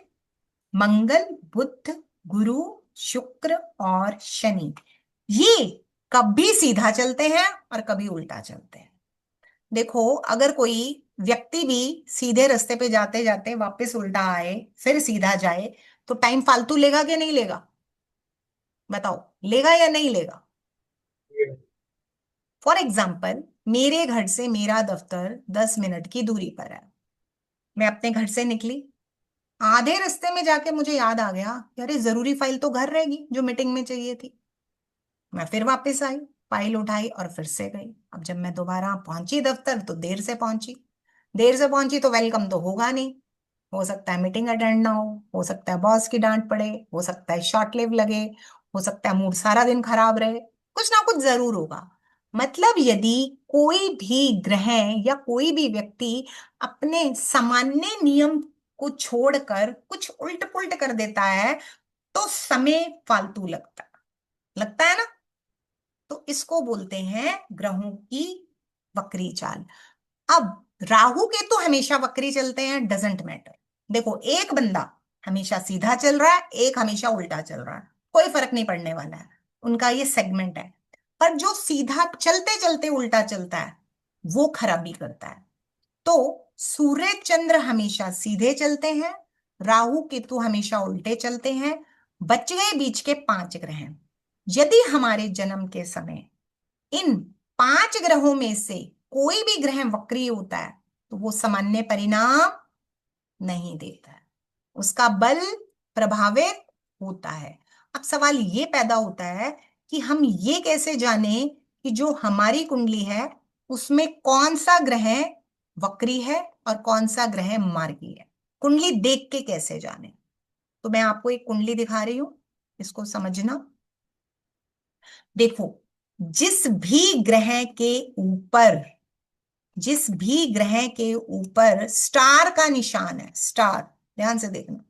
मंगल, बुध, गुरु, शुक्र और शनि। ये कभी सीधा चलते हैं और कभी उल्टा चलते हैं। देखो, अगर कोई व्यक्ति भी सीधे रास्ते पे जाते जाते वापस उल्टा आए फिर सीधा जाए तो टाइम फालतू लेगा कि नहीं लेगा? बताओ, लेगा या नहीं लेगा? फॉर एग्जाम्पल, मेरे घर से मेरा दफ्तर 10 मिनट की दूरी पर है। मैं अपने घर से निकली, आधे रास्ते में जाके मुझे याद आ गया कि अरे जरूरी फाइल तो घर रहेगी जो मीटिंग में चाहिए थी। मैं फिर वापस आई, फाइल उठाई और फिर से गई। अब जब मैं दोबारा पहुंची दफ्तर तो देर से पहुंची, देर से पहुंची तो वेलकम तो होगा नहीं। हो सकता है मीटिंग अटेंड ना हो सकता है बॉस की डांट पड़े, हो सकता है शॉर्ट लिव लगे, हो सकता है मूड सारा दिन खराब रहे, कुछ ना कुछ जरूर होगा। मतलब यदि कोई भी ग्रह या कोई भी व्यक्ति अपने सामान्य नियम को छोड़कर कुछ उल्ट पुल्ट कर देता है तो समय फालतू लगता है ना। तो इसको बोलते हैं ग्रहों की वक्री चाल। अब राहु के तो हमेशा वक्री चलते हैं, डजेंट मैटर। देखो, एक बंदा हमेशा सीधा चल रहा है, एक हमेशा उल्टा चल रहा है, कोई फर्क नहीं पड़ने वाला है, उनका ये सेगमेंट है। पर जो सीधा चलते चलते उल्टा चलता है वो खराबी करता है। तो सूर्य चंद्र हमेशा सीधे चलते हैं, राहु केतु हमेशा उल्टे चलते हैं। बच गए बीच के 5 ग्रह। यदि हमारे जन्म के समय इन 5 ग्रहों में से कोई भी ग्रह वक्री होता है तो वो सामान्य परिणाम नहीं देता है, उसका बल प्रभावित होता है। अब सवाल ये पैदा होता है कि हम ये कैसे जाने कि जो हमारी कुंडली है उसमें कौन सा ग्रह वक्री है और कौन सा ग्रह मार्गी है। कुंडली देख के कैसे जाने? तो मैं आपको एक कुंडली दिखा रही हूं, इसको समझना। देखो, जिस भी ग्रह के ऊपर स्टार का निशान है, स्टार, ध्यान से देखना,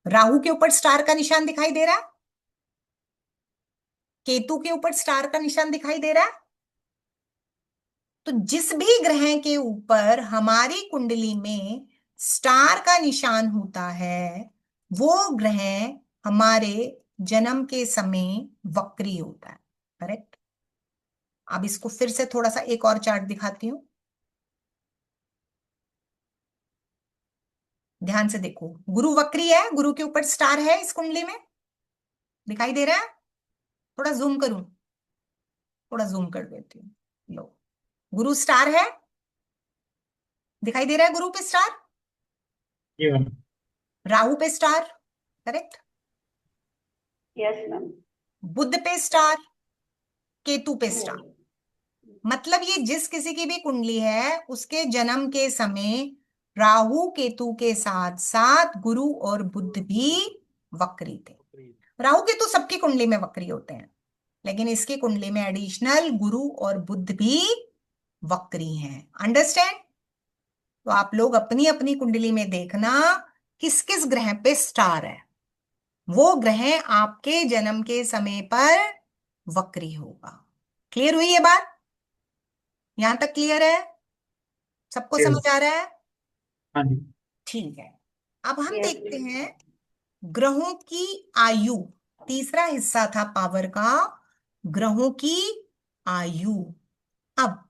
राहु के ऊपर स्टार का निशान दिखाई दे रहा है, केतु के ऊपर स्टार का निशान दिखाई दे रहा है। तो जिस भी ग्रह के ऊपर हमारी कुंडली में स्टार का निशान होता है वो ग्रह हमारे जन्म के समय वक्री होता है। करेक्ट। अब इसको फिर से थोड़ा सा एक और चार्ट दिखाती हूं, ध्यान से देखो। गुरु वक्री है, गुरु के ऊपर स्टार है इस कुंडली में, दिखाई दे रहा है? थोड़ा जूम करूं, थोड़ा जूम कर देती हूँ। लो, गुरु स्टार है, दिखाई दे रहा है गुरु पे स्टार, राहु पे स्टार, करेक्ट, यस मैम। बुध पे स्टार, केतु पे स्टार। मतलब ये जिस किसी की भी कुंडली है उसके जन्म के समय राहु केतु के साथ साथ गुरु और बुध भी वक्री थे। राहु केतु सबकी कुंडली में वक्री होते हैं, लेकिन इसकी कुंडली में एडिशनल गुरु और बुध भी वक्री हैं। अंडरस्टैंड? तो आप लोग अपनी अपनी कुंडली में देखना किस किस ग्रह पे स्टार है, वो ग्रह आपके जन्म के समय पर वक्री होगा। क्लियर हुई ये बात? यहां तक क्लियर है? सबको समझ आ रहा है? हाँ जी। ठीक है। अब हम देखते हैं ग्रहों की आयु। तीसरा हिस्सा था पावर का, ग्रहों की आयु। अब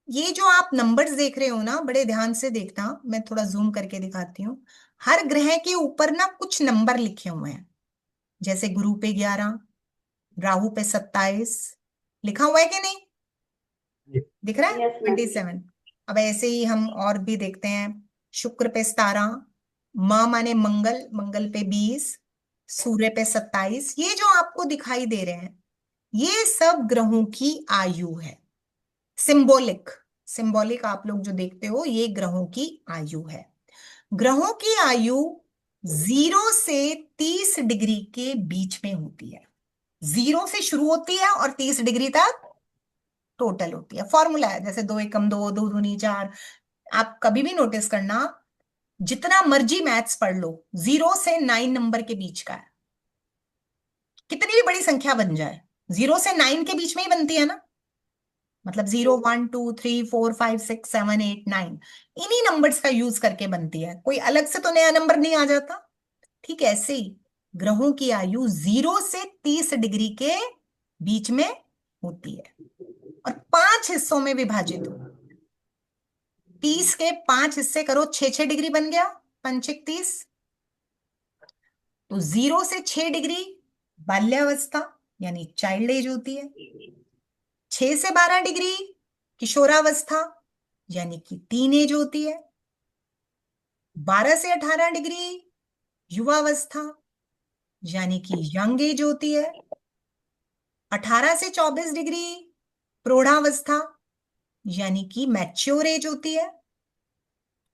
ये जो आप नंबर्स देख रहे हो ना, बड़े ध्यान से देखना, मैं थोड़ा जूम करके दिखाती हूँ। हर ग्रह के ऊपर ना कुछ नंबर लिखे हुए हैं, जैसे गुरु पे 11, राहु पे 27 लिखा हुआ है कि नहीं? दिख रहा है? 27। अब ऐसे ही हम और भी देखते हैं, शुक्र पे 17, माँ माने मंगल, मंगल पे 20, सूर्य पे 27। ये जो आपको दिखाई दे रहे हैं ये सब ग्रहों की आयु है। सिंबॉलिक सिंबॉलिक आप लोग जो देखते हो ये ग्रहों की आयु है। ग्रहों की आयु 0 से 30 डिग्री के बीच में होती है। 0 से शुरू होती है और 30 डिग्री तक टोटल होती है। फॉर्मूला है, जैसे 2 एकम 2, 2 दूनी 4। आप कभी भी नोटिस करना, जितना मर्जी मैथ्स पढ़ लो, 0 से 9 नंबर के बीच का है। कितनी भी बड़ी संख्या बन जाए 0 से 9 के बीच में ही बनती है ना। मतलब 0, 1, 2, 3, 4, 5, 6, 7, 8, 9 इन्हीं नंबर्स का यूज करके बनती है, कोई अलग से तो नया नंबर नहीं आ जाता। ठीक ऐसे ही ग्रहों की आयु 0 से 30 डिग्री के बीच में होती है और 5 हिस्सों में विभाजित हो। 30 के 5 हिस्से करो, 6 डिग्री बन गया, 5 30। तो 0 से 6 डिग्री बाल्यावस्था यानी चाइल्ड एज होती है। 6 से 12 डिग्री किशोरावस्था यानी कि टीन एज होती है। 12 से 18 डिग्री युवावस्था यानी कि यंग एज होती है। 18 से 24 डिग्री प्रौढ़ावस्था यानी कि मैच्योर एज होती है।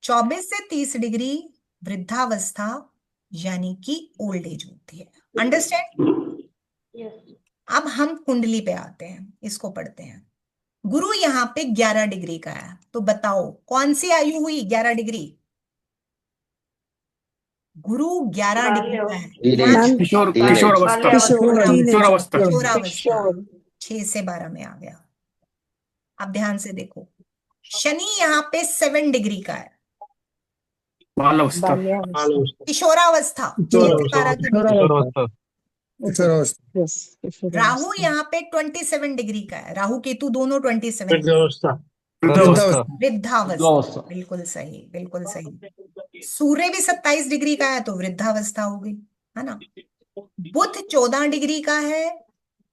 24 से 30 डिग्री वृद्धावस्था यानी कि ओल्ड एज होती है। अंडरस्टैंड? अब हम कुंडली पे आते हैं, इसको पढ़ते हैं। गुरु यहाँ पे 11 डिग्री का है, तो बताओ कौन सी आयु हुई 11 डिग्री? गुरु 11 डिग्री का है। किशोरावस्था। 6 से 12 में आ गया। अब ध्यान से देखो, शनि यहाँ पे 7 डिग्री का है, बालावस्था। किशोरावस्था 6 से 12 के बीच। उत्तरावस्था। यस राहु यहाँ पे 27 डिग्री का है, राहु केतु दोनों 27। वृद्धावस्था। वृद्धावस्था। वृद्धावस्था, बिल्कुल सही, बिल्कुल सही। सूर्य भी 27 डिग्री का है तो वृद्धावस्था हो गई, है ना। बुध 14 डिग्री का है,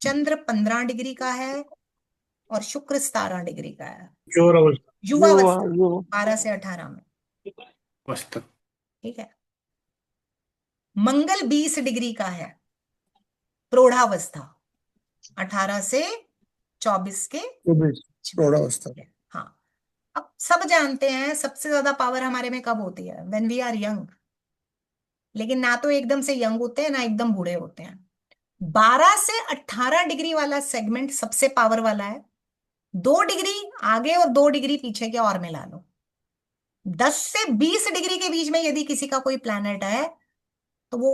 चंद्र 15 डिग्री का है, और शुक्र 17 डिग्री का है। किशोर अवस्था। युवावस्था 12 से 18 में, अवस्था। ठीक है। मंगल 20 डिग्री का है, प्रौढ़ावस्था 18 से 24 के प्रौढ़ावस्था। हाँ। अब सब जानते हैं सबसे ज्यादा पावर हमारे में कब होती है, व्हेन वी आर यंग। लेकिन ना तो एकदम से यंग होते हैं ना एकदम बूढ़े होते हैं। 12 से 18 डिग्री वाला सेगमेंट सबसे पावर वाला है। 2 डिग्री आगे और 2 डिग्री पीछे के और मिला लो। 10 से 20 डिग्री के बीच में यदि किसी का कोई प्लैनेट है तो वो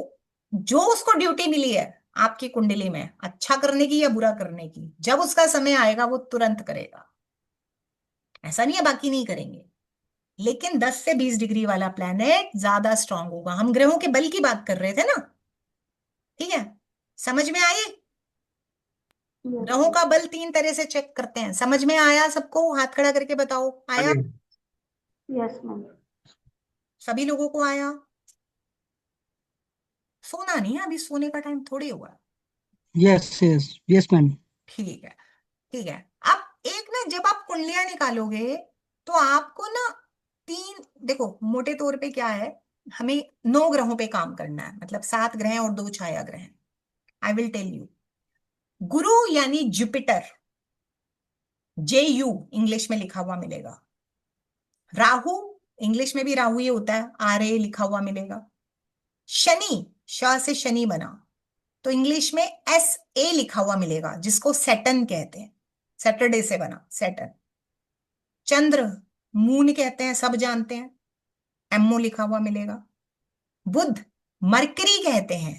जो उसको ड्यूटी मिली है आपकी कुंडली में, अच्छा करने की या बुरा करने की, जब उसका समय आएगा वो तुरंत करेगा। ऐसा नहीं है बाकी नहीं करेंगे, लेकिन 10 से 20 डिग्री वाला प्लैनेट ज्यादा स्ट्रांग होगा। हम ग्रहों के बल की बात कर रहे थे ना, ठीक है। समझ में आई? ग्रहों का बल 3 तरह से चेक करते हैं। समझ में आया सबको? हाथ खड़ा करके बताओ, आया? Yes ma'am. सभी लोगों को आया? सोना नहीं है अभी, सोने का टाइम थोड़ी हुआ। Yes yes yes ma'am. ठीक है, ठीक है। अब एक ना, जब आप कुंडलियां निकालोगे तो आपको ना 3, देखो मोटे तौर पे क्या है, हमें 9 ग्रहों पे काम करना है, मतलब 7 ग्रह और 2 छाया ग्रह। I will tell you. Guru यानी जुपिटर, JU इंग्लिश में लिखा हुआ मिलेगा। राहु, इंग्लिश में भी राहु ही होता है, RA लिखा हुआ मिलेगा। शनि, श से शनि बना, तो इंग्लिश में SA लिखा हुआ मिलेगा, जिसको सैटर्न कहते हैं, सैटरडे से बना सैटर्न। चंद्र, मून कहते हैं, सब जानते हैं, MO लिखा हुआ मिलेगा। बुध, मरकरी कहते हैं,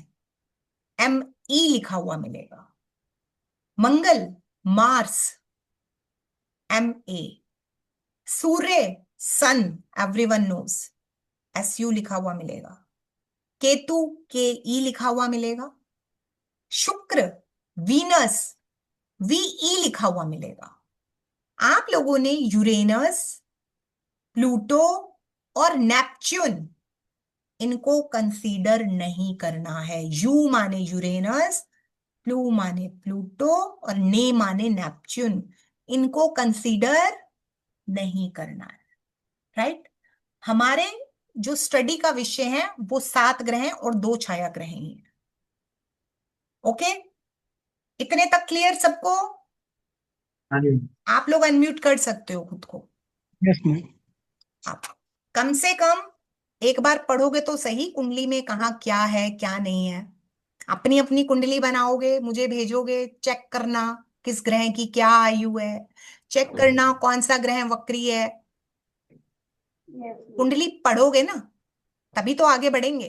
ME लिखा हुआ मिलेगा। मंगल, मार्स, MA। सूर्य, सन, एवरीवन नोज, SU लिखा हुआ मिलेगा। केतु, KE लिखा हुआ मिलेगा। शुक्र, वीनस, VE लिखा हुआ मिलेगा। आप लोगों ने यूरेनस, प्लूटो और नेपच्यून, इनको कंसीडर नहीं करना है। यू माने यूरेनस, प्लू माने प्लूटो और ने माने नेपच्यून, इनको कंसीडर नहीं करना है, राइट। हमारे जो स्टडी का विषय है वो 7 ग्रह और 2 छाया ग्रह ही है। ओके, इतने तक क्लियर सबको? आप लोग अनम्यूट कर सकते हो खुद को। Yes ma'am. आप कम से कम एक बार पढ़ोगे तो सही, कुंडली में कहाँ क्या है क्या नहीं है। अपनी अपनी कुंडली बनाओगे, मुझे भेजोगे, चेक करना किस ग्रह की क्या आयु है, चेक करना कौन सा ग्रह वक्री है। कुंडली पढ़ोगे ना तभी तो आगे बढ़ेंगे।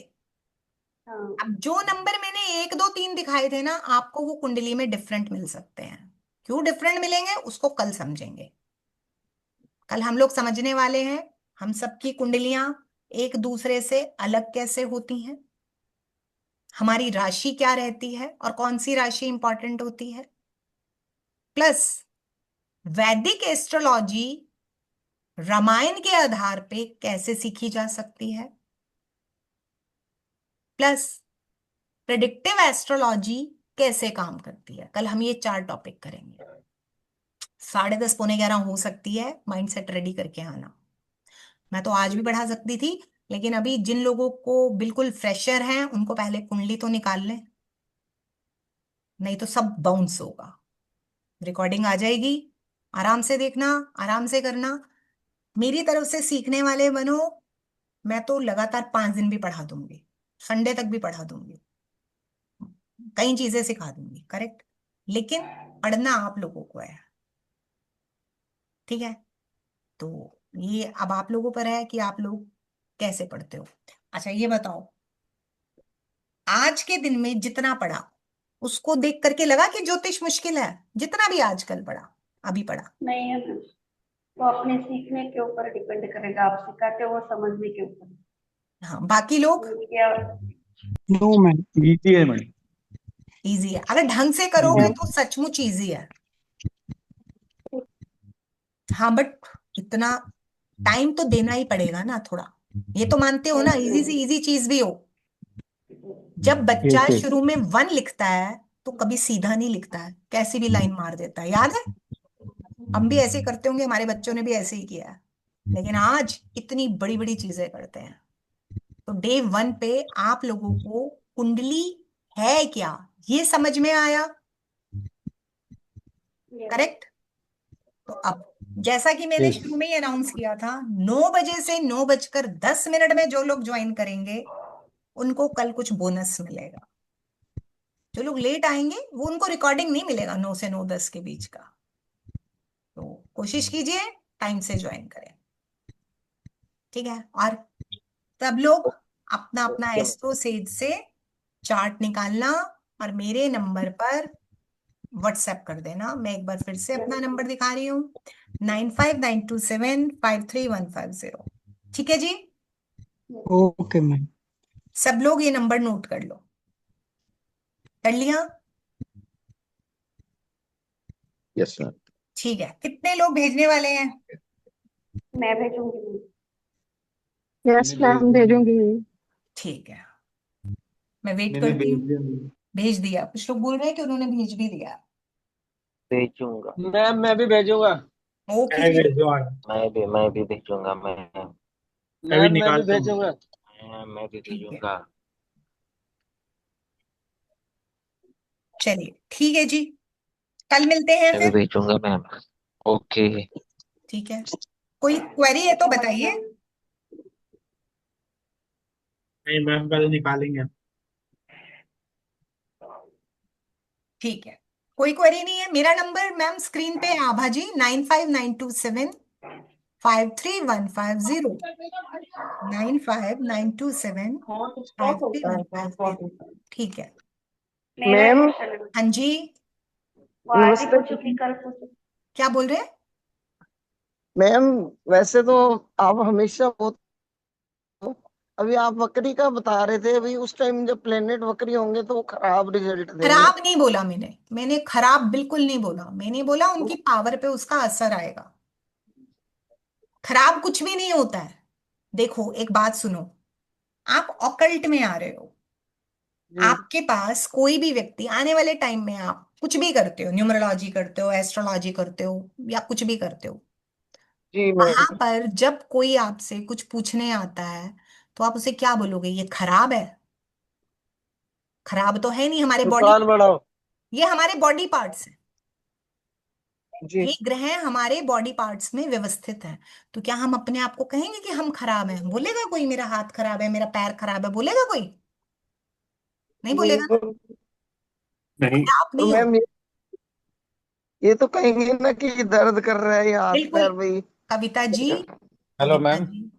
अब जो नंबर मैंने 1 2 3 दिखाए थे ना, आपको वो कुंडली में डिफरेंट मिल सकते हैं। क्यों डिफरेंट मिलेंगे उसको कल समझेंगे। कल हम लोग समझने वाले हैं हम सबकी कुंडलियां एक दूसरे से अलग कैसे होती हैं, हमारी राशि क्या रहती है और कौन सी राशि इंपॉर्टेंट होती है, प्लस वैदिक एस्ट्रोलॉजी रामायण के आधार पे कैसे सीखी जा सकती है, प्लस प्रेडिक्टिव एस्ट्रोलॉजी कैसे काम करती है। कल हम ये 4 टॉपिक करेंगे। 10:30 पौने 11 हो सकती है, माइंडसेट रेडी करके आना। मैं तो आज भी पढ़ा सकती थी, लेकिन अभी जिन लोगों को बिल्कुल फ्रेशर हैं उनको पहले कुंडली तो निकाल लें, नहीं तो सब बाउंस होगा। रिकॉर्डिंग आ जाएगी, आराम से देखना, आराम से करना। मेरी तरफ से सीखने वाले बनो, मैं तो लगातार 5 दिन भी पढ़ा दूंगी, संडे तक भी पढ़ा दूंगी, कई चीजें सिखा दूंगी, करेक्ट। लेकिन पढ़ना आप लोगों को है, ठीक है। तो ये अब आप लोगों पर है कि आप लोग कैसे पढ़ते हो। अच्छा ये बताओ, आज के दिन में जितना पढ़ा उसको देख करके लगा कि ज्योतिष मुश्किल है? जितना भी आजकल पढ़ा, अभी पढ़ा? नहीं है मैम, वो अपने सीखने के ऊपर डिपेंड करेगा। आप सिखाते हो वो समझने के ऊपर। हाँ, बाकी लोग? क्या? No ma'am. इजी है मैम। इजी है, अगर ढंग से करोगे तो सचमुच इजी है। हाँ बट इतना टाइम तो देना ही पड़ेगा ना थोड़ा, ये तो मानते हो ना, इजी से इजी चीज भी हो। जब बच्चा शुरू में 1 लिखता है तो कभी सीधा नहीं लिखता है, कैसी भी लाइन मार देता है, याद है? हम भी ऐसे ही करते होंगे, हमारे बच्चों ने भी ऐसे ही किया है, लेकिन आज इतनी बड़ी बड़ी चीजें करते हैं। तो डे 1 पे आप लोगों को कुंडली है क्या ये समझ में आया, करेक्ट? तो अब जैसा कि मैंने शुरू में ही अनाउंस किया था, 9 बजे से 9:10 में जो लोग ज्वाइन करेंगे उनको कल कुछ बोनस मिलेगा। जो लोग लेट आएंगे वो उनको रिकॉर्डिंग नहीं मिलेगा 9 से 9:10 के बीच का। तो कोशिश कीजिए टाइम से ज्वाइन करें, ठीक है? और सब लोग अपना अपना एस्ट्रो सेज से चार्ट निकालना और मेरे नंबर पर व्हाट्सएप कर देना। मैं एक बार फिर से अपना नंबर दिखा रही हूँ, 9592753150। ठीक है जी? Okay ma'am. सब लोग ये नंबर नोट कर लो। कर लिया? Yes ma'am. ठीक है, कितने लोग भेजने वाले हैं? मैं भेजूंगी। यस मैम, भेजूंगी। ठीक है, मैं वेट करती हूँ। भेज दिया, कुछ लोग बोल रहे हैं कि उन्होंने भेज भी दिया। भेजूंगा। मैम मैं भी भेजूंगा। ओके मैं जी, मैं भी भेजूंगा। मैं भी मैं भी निकालता हूँ। भेजूंगा। मैं भी ठीक है, भेजूंगा। चलिए ठीक है जी, कल मिलते हैं मैं भी फिर। भेजूंगा मैम। ओके। ठीक है, कोई क्वेरी है तो बताइए। नहीं मैम, कल निकालेंगे। ठीक है, कोई क्वेरी नहीं है। मेरा नंबर मैम स्क्रीन पे है, आभा जी, 9592753150, 9592753150। ठीक है, मैम हाँ जी, वो आज ही नमस्ते पूछो कि कल पूछो। क्या बोल रहे हैं? मैम। वैसे तो आप हमेशा बहुत, अभी आप वक्री का बता रहे थे, अभी उस टाइम जब प्लेनेट वक्री होंगे तो वो खराब रिजल्ट देंगे। खराब नहीं बोला मैंने खराब बिल्कुल नहीं बोला। मैंने बोला उनकी पावर पे उसका असर आएगा। खराब कुछ भी नहीं होता है। देखो एक बात सुनो, आप ऑकल्ट में आ रहे हो, जी आपके पास कोई भी व्यक्ति आने वाले टाइम में, आप कुछ भी करते हो, न्यूमरोलॉजी करते हो, एस्ट्रोलॉजी करते हो या कुछ भी करते हो, जी वहां मैम। पर जब कोई आपसे कुछ पूछने आता है तो आप उसे क्या बोलोगे? ये खराब है? खराब तो है नहीं, हमारे बॉडी, दुकान बढ़ाओ। ये हमारे बॉडी पार्ट्स हैं, जी ये ग्रह हमारे बॉडी पार्ट्स में व्यवस्थित है। तो क्या हम अपने आप को कहेंगे कि हम खराब हैं? बोलेगा कोई मेरा हाथ खराब है, मेरा पैर खराब है? बोलेगा कोई? नहीं नहीं बोलेगा ना। तो, नहीं। खराब तो नहीं हो, मैम ये तो कहेंगे ना कि दर्द कर रहा है ये हाथ बिल्कुल। पैर भाई। कविता जी, हेलो कविता मैम। जी,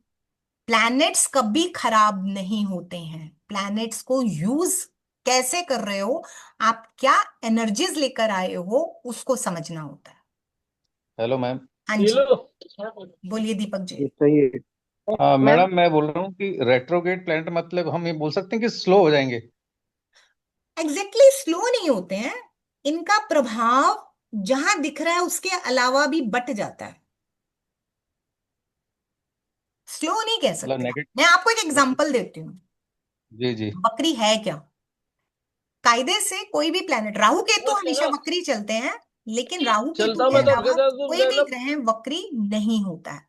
प्लैनेट्स कभी खराब नहीं होते हैं। प्लैनेट्स को यूज कैसे कर रहे हो आप, क्या एनर्जीज लेकर आए हो, उसको समझना होता है। Hello ma'am. हाँ ये जी, लो। बोलिए दीपक जी। ये सही है मैम। मैडम मैं बोल रहा हूँ कि रेट्रोगेट प्लैनेट मतलब हम ये बोल सकते हैं कि स्लो हो जाएंगे। एग्जैक्टली स्लो नहीं होते हैं, इनका प्रभाव जहां दिख रहा है उसके अलावा भी बट जाता है। स्लो नहीं कह मतलब सकते। मैं आपको एक नेगेटिव। एग्जांपल देती हूँ। जी जी। बकरी है क्या? कायदे से कोई भी प्लैनेट, राहु केतु हमेशा वक्री चलते हैं, लेकिन राहु केतु चलता के मैं तो अलावा तुम कोई कह भी लो। ग्रह वक्री नहीं होता है।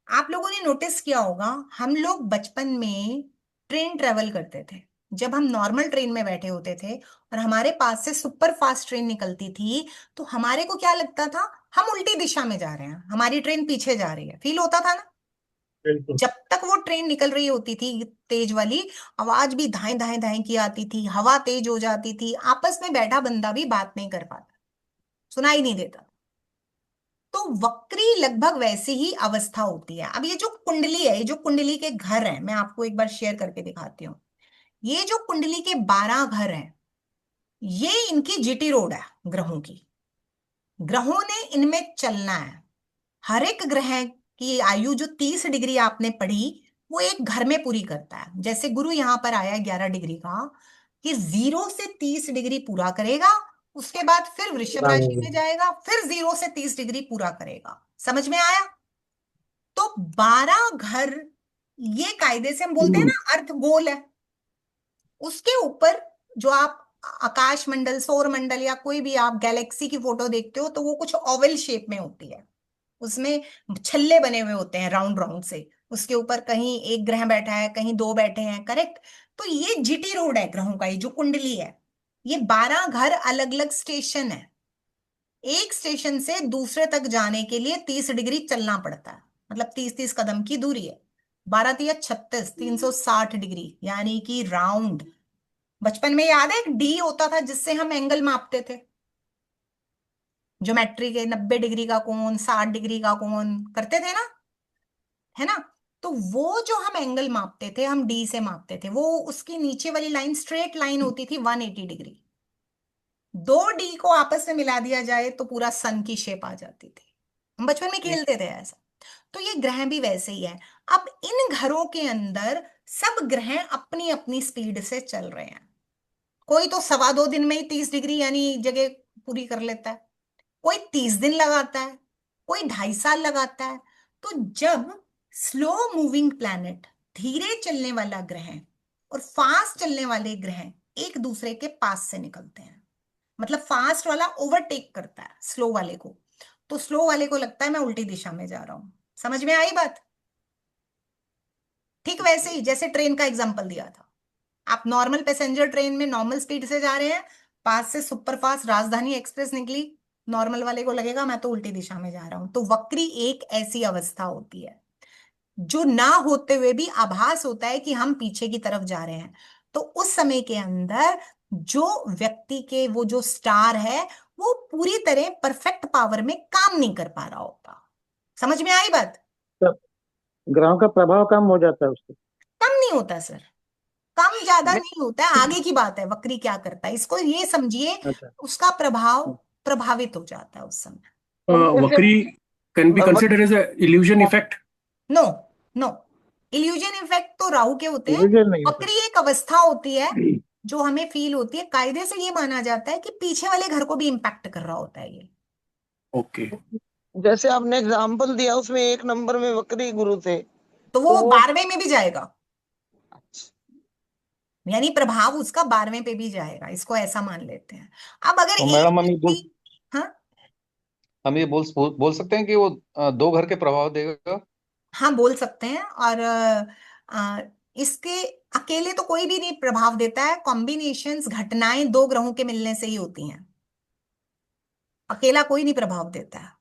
आप लोगों ने नोटिस किया होगा, हम लोग बचपन में ट्रेन ट्रेवल करते थे, जब हम नॉर्मल ट्रेन में बैठे होते थे और हमारे पास से सुपर फास्ट ट्रेन निकलती थी, तो हमारे को क्या लगता था? हम उल्टी दिशा में जा रहे हैं, हमारी ट्रेन पीछे जा रही है, फील होता था ना? बिल्कुल। जब तक वो ट्रेन निकल रही होती थी तेज वाली, आवाज भी धाएं धाएं धाएं की आती थी, हवा तेज हो जाती थी, आपस में बैठा बंदा भी बात नहीं कर पाता, सुनाई नहीं देता। तो वक्री लगभग वैसी ही अवस्था होती है। अब ये जो कुंडली है, ये जो कुंडली के घर है, मैं आपको एक बार शेयर करके दिखाती हूँ। ये जो कुंडली के 12 घर हैं, ये इनकी जीटी रोड है ग्रहों की। ग्रहों ने इनमें चलना है। हर एक ग्रह की आयु जो 30 डिग्री आपने पढ़ी, वो एक घर में पूरी करता है। जैसे गुरु यहां पर आया 11 डिग्री का, कि 0 से 30 डिग्री पूरा करेगा, उसके बाद फिर वृषभ राशि में जाएगा, फिर 0 से 30 डिग्री पूरा करेगा। समझ में आया? तो 12 घर, ये कायदे से हम बोलते हैं ना अर्थ गोल है, उसके ऊपर जो आप आकाश मंडल, सौर मंडल या कोई भी आप गैलेक्सी की फोटो देखते हो तो वो कुछ ओवल शेप में होती है, उसमें छल्ले बने हुए होते हैं राउंड राउंड से, उसके ऊपर कहीं एक ग्रह बैठा है, कहीं दो बैठे हैं, करेक्ट। तो ये जीटी रोड है ग्रहों का, ये जो कुंडली है, ये 12 घर अलग अलग स्टेशन है। एक स्टेशन से दूसरे तक जाने के लिए 30 डिग्री चलना पड़ता है, मतलब 30-30 कदम की दूरी है। 12×3 = 36, 360 डिग्री, यानी कि राउंड। बचपन में याद है एक डी होता था जिससे हम एंगल मापते थे, ज्योमेट्री के 90 डिग्री का कोण, 60 डिग्री का कोण करते थे ना, है ना। तो वो जो हम एंगल मापते थे हम डी से मापते थे, वो उसकी नीचे वाली लाइन स्ट्रेट लाइन होती थी 180 डिग्री। 2 डी को आपस में मिला दिया जाए तो पूरा सन की शेप आ जाती थी। हम बचपन में खेलते थे ऐसा। तो ये ग्रह भी वैसे ही है। अब इन घरों के अंदर सब ग्रह अपनी अपनी स्पीड से चल रहे हैं। कोई तो 2.25 दिन में ही 30 डिग्री यानी जगह पूरी कर लेता है, कोई 30 दिन लगाता है, कोई 2.5 साल लगाता है। तो जब स्लो मूविंग प्लैनेट, धीरे चलने वाला ग्रह और फास्ट चलने वाले ग्रह एक दूसरे के पास से निकलते हैं, मतलब फास्ट वाला ओवरटेक करता है स्लो वाले को, तो स्लो वाले को लगता है मैं उल्टी दिशा में जा रहा हूं। समझ में आई बात? ठीक वैसे ही जैसे ट्रेन का एग्जांपल दिया था, आप नॉर्मल पैसेंजर ट्रेन में नॉर्मल स्पीड से जा रहे हैं, पास से सुपर फास्ट राजधानी एक्सप्रेस निकली, नॉर्मल वाले को लगेगा मैं तो उल्टी दिशा में जा रहा हूं। तो वक्री एक ऐसी अवस्था होती है जो ना होते हुए भी आभास होता है कि हम पीछे की तरफ जा रहे हैं। तो उस समय के अंदर जो व्यक्ति के वो जो स्टार है वो पूरी तरह परफेक्ट पावर में काम नहीं कर पा रहा होता। समझ में आई बात? ग्रहों का प्रभाव कम हो जाता है उससे। कम नहीं होता सर, कम ज्यादा नहीं होता है, आगे की बात है। वक्री क्या करता है इसको ये समझिए, उसका प्रभाव प्रभावित हो जाता है उस समय। Vakri can be considered as illusion effect? No no, illusion effect तो राहु के होते हैं। वक्री एक अवस्था होती है जो हमें फील होती है। कायदे से ये माना जाता है कि पीछे वाले घर को भी इंपैक्ट कर रहा होता है ये। ओके। जैसे आपने एग्जाम्पल दिया उसमें 1 नंबर में वक्री गुरु थे, तो वो 12वें में भी जाएगा, यानी प्रभाव उसका 12वें पे भी जाएगा, इसको ऐसा मान लेते हैं। अब अगर तो मैडम हम ये हाँ हम ये बोल सकते हैं कि वो 2 घर के प्रभाव देगा? हाँ बोल सकते हैं। और इसके अकेले तो कोई भी नहीं प्रभाव देता है, कॉम्बिनेशंस, घटनाएं 2 ग्रहों के मिलने से ही होती हैं। अकेला कोई नहीं प्रभाव देता है,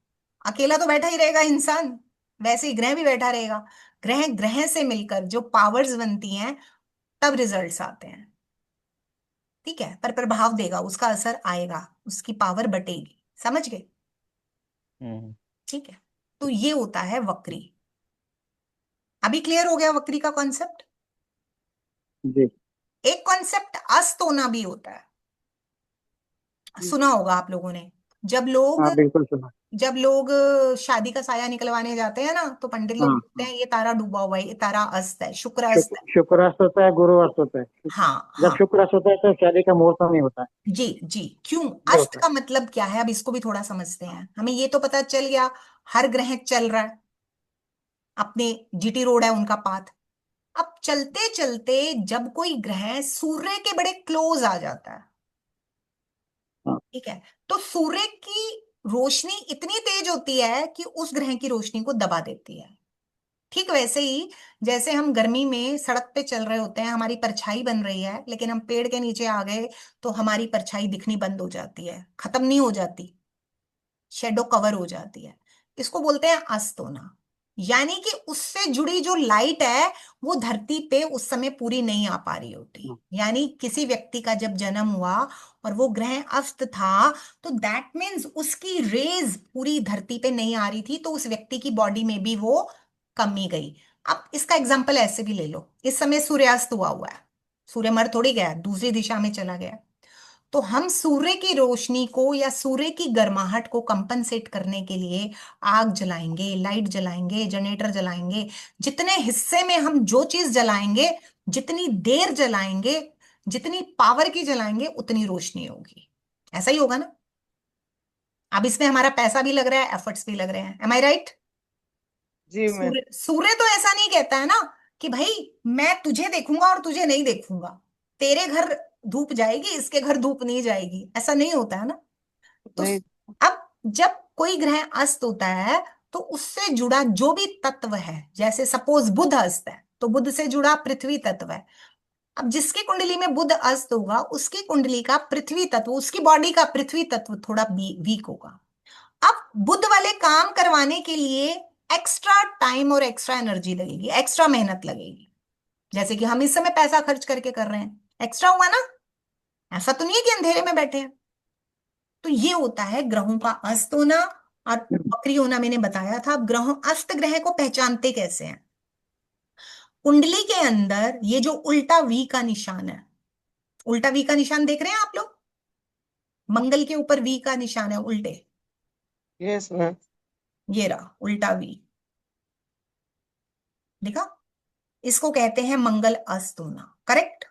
अकेला तो बैठा ही रहेगा इंसान, वैसे ही ग्रह भी बैठा रहेगा। ग्रह ग्रह से मिलकर जो पावर्स बनती हैं तब रिजल्ट्स आते हैं, ठीक है। पर प्रभाव देगा, उसका असर आएगा, उसकी पावर बटेगी। समझ गए? ठीक है। तो ये होता है वक्री। अभी क्लियर हो गया वक्री का कॉन्सेप्ट? जी। एक कॉन्सेप्ट अस्त होना भी होता है, सुना होगा आप लोगों ने। जब लोग हाँ बिल्कुल सुना। जब लोग शादी का साया निकलवाने जाते हैं ना, तो पंडित लोग बोलते हैं ये तारा डूबा हुआ है, ये तारा अस्त है, शुक्र अस्त है। शुक्र अस्त होता है, गुरु अस्त होता है। हाँ जब हाँ शुक्र अस्त होता है तो शादी का मुहूर्त नहीं होता है। जी जी। क्यों? अस्त का मतलब क्या है, अब इसको भी थोड़ा समझते हैं। हमें ये तो पता चल गया हर ग्रह चल रहा है, अपने जीटी रोड है उनका पाथ। अब चलते चलते जब कोई ग्रह सूर्य के बड़े क्लोज आ जाता है, ठीक है, तो सूर्य की रोशनी इतनी तेज होती है कि उस ग्रह की रोशनी को दबा देती है। ठीक वैसे ही जैसे हम गर्मी में सड़क पे चल रहे होते हैं, हमारी परछाई बन रही है, लेकिन हम पेड़ के नीचे आ गए तो हमारी परछाई दिखनी बंद हो जाती है, खत्म नहीं हो जाती, शेडो कवर हो जाती है। इसको बोलते हैं अस्त होना। यानी कि उससे जुड़ी जो लाइट है वो धरती पे उस समय पूरी नहीं आ पा रही होती। यानी किसी व्यक्ति का जब जन्म हुआ और वो ग्रह अस्त था, तो दैट मीन्स उसकी रेज पूरी धरती पे नहीं आ रही थी, तो उस व्यक्ति की बॉडी में भी वो कमी गई। अब इसका एग्जाम्पल ऐसे भी ले लो, इस समय सूर्यास्त हुआ है, सूर्य मर थोड़ी गया, दूसरी दिशा में चला गया। तो हम सूर्य की रोशनी को या सूर्य की गर्माहट को कंपनसेट करने के लिए आग जलाएंगे, लाइट जलाएंगे, जनरेटर जलाएंगे। जितने हिस्से में हम जो चीज जलाएंगे, जितनी देर जलाएंगे, जितनी पावर की जलाएंगे उतनी रोशनी होगी। ऐसा ही होगा ना? अब इसमें हमारा पैसा भी लग रहा है, एफर्ट्स भी लग रहे हैं। एम आई राइट? जी मैम। सूर्य तो ऐसा नहीं कहता है ना कि भाई मैं तुझे देखूंगा और तुझे नहीं देखूंगा, तेरे घर धूप जाएगी इसके घर धूप नहीं जाएगी, ऐसा नहीं होता है ना। तो नहीं। अब जब कोई ग्रह अस्त होता है तो उससे जुड़ा जो भी तत्व है, जैसे सपोज बुध अस्त है तो बुध से जुड़ा पृथ्वी तत्व है। अब जिसकी कुंडली में बुध अस्त होगा उसकी कुंडली का पृथ्वी तत्व, उसकी बॉडी का पृथ्वी तत्व थोड़ा वीक होगा। अब बुध वाले काम करवाने के लिए एक्स्ट्रा टाइम और एक्स्ट्रा एनर्जी लगेगी, एक्स्ट्रा मेहनत लगेगी। जैसे कि हम इस समय पैसा खर्च करके कर रहे हैं, एक्स्ट्रा हुआ ना। ऐसा तो नहीं है कि अंधेरे में बैठे हैं। तो ये होता है ग्रहों का अस्त होना और वक्री होना। मैंने बताया था। अब ग्रहों, अस्त ग्रह को पहचानते कैसे हैं? कुंडली के अंदर ये जो उल्टा वी का निशान है, उल्टा वी का निशान देख रहे हैं आप लोग? मंगल के ऊपर वी का निशान है उल्टे, यस मैम। ये रहा उल्टा वी, देखा? इसको कहते हैं मंगल अस्त होना। करेक्ट?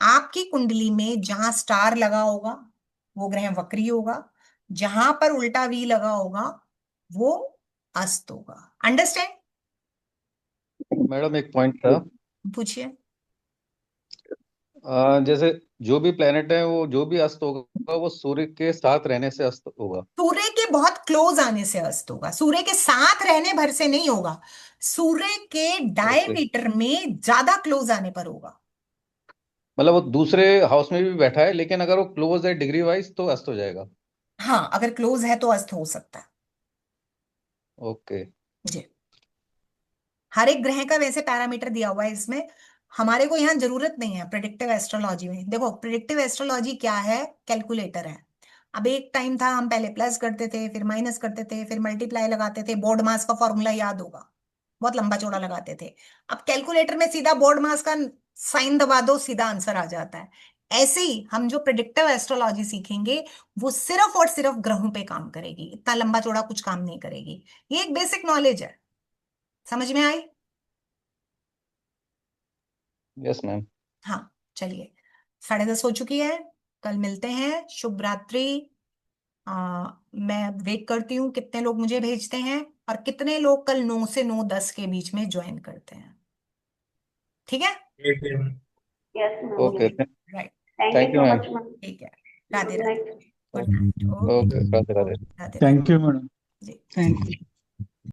आपकी कुंडली में जहां स्टार लगा होगा वो ग्रह वक्री होगा, जहां पर उल्टा वी लगा होगा वो अस्त होगा। अंडरस्टैंड? मैडम एक पॉइंट था। पूछिए। जैसे जो भी प्लेनेट है वो जो भी अस्त होगा वो सूर्य के साथ रहने से अस्त होगा। सूर्य के बहुत क्लोज आने से अस्त होगा, सूर्य के साथ रहने भर से नहीं होगा, सूर्य के ओके, डायमीटर में ज्यादा क्लोज आने पर होगा। मतलब वो दूसरे हाउस में भी बैठा है लेकिन अगर वो क्लोज है डिग्री वाइज तो अस्त हो जाएगा। हाँ, अगर क्लोज है तो अस्त हो सकता है। ओके। जी। हर एक ग्रह का वैसे पैरामीटर दिया हुआ है इसमें। हमारे को यहाँ जरूरत नहीं है प्रिडिक्टिव एस्ट्रोलॉजी में। देखो, प्रिडिक्टिव एस्ट्रोलॉजी क्या है? कैलकुलेटर है। अब एक टाइम था हम पहले प्लस करते थे, फिर माइनस करते थे, फिर मल्टीप्लाई लगाते थे, बोर्ड मास का फॉर्मूला याद होगा, बहुत लंबा चौड़ा लगाते थे। अब कैलकुलेटर में सीधा बोर्ड मास का साइन दबा दो, सीधा आंसर आ जाता है। ऐसे ही हम जो प्रिडिक्टिव एस्ट्रोलॉजी सीखेंगे वो सिर्फ और सिर्फ ग्रहों पे काम करेगी, इतना लंबा चौड़ा कुछ काम नहीं करेगी। ये एक बेसिक नॉलेज है। समझ में आई? Yes ma'am. हाँ, चलिए 10:30 हो चुकी है। कल मिलते हैं। शुभ रात्रि। मैं वेट करती हूँ कितने लोग मुझे भेजते हैं और कितने लोग कल 9 से 9:10 के बीच में ज्वाइन करते हैं। ठीक है? Yes ma'am. Okay, right. Thank thank you you so ma'am. Much ma'am. ठीक है। Radhe good Radhe. Night. Good night. Okay, Radhe Radhe. Radhe Radhe. Thank you madam. जी। Thank you.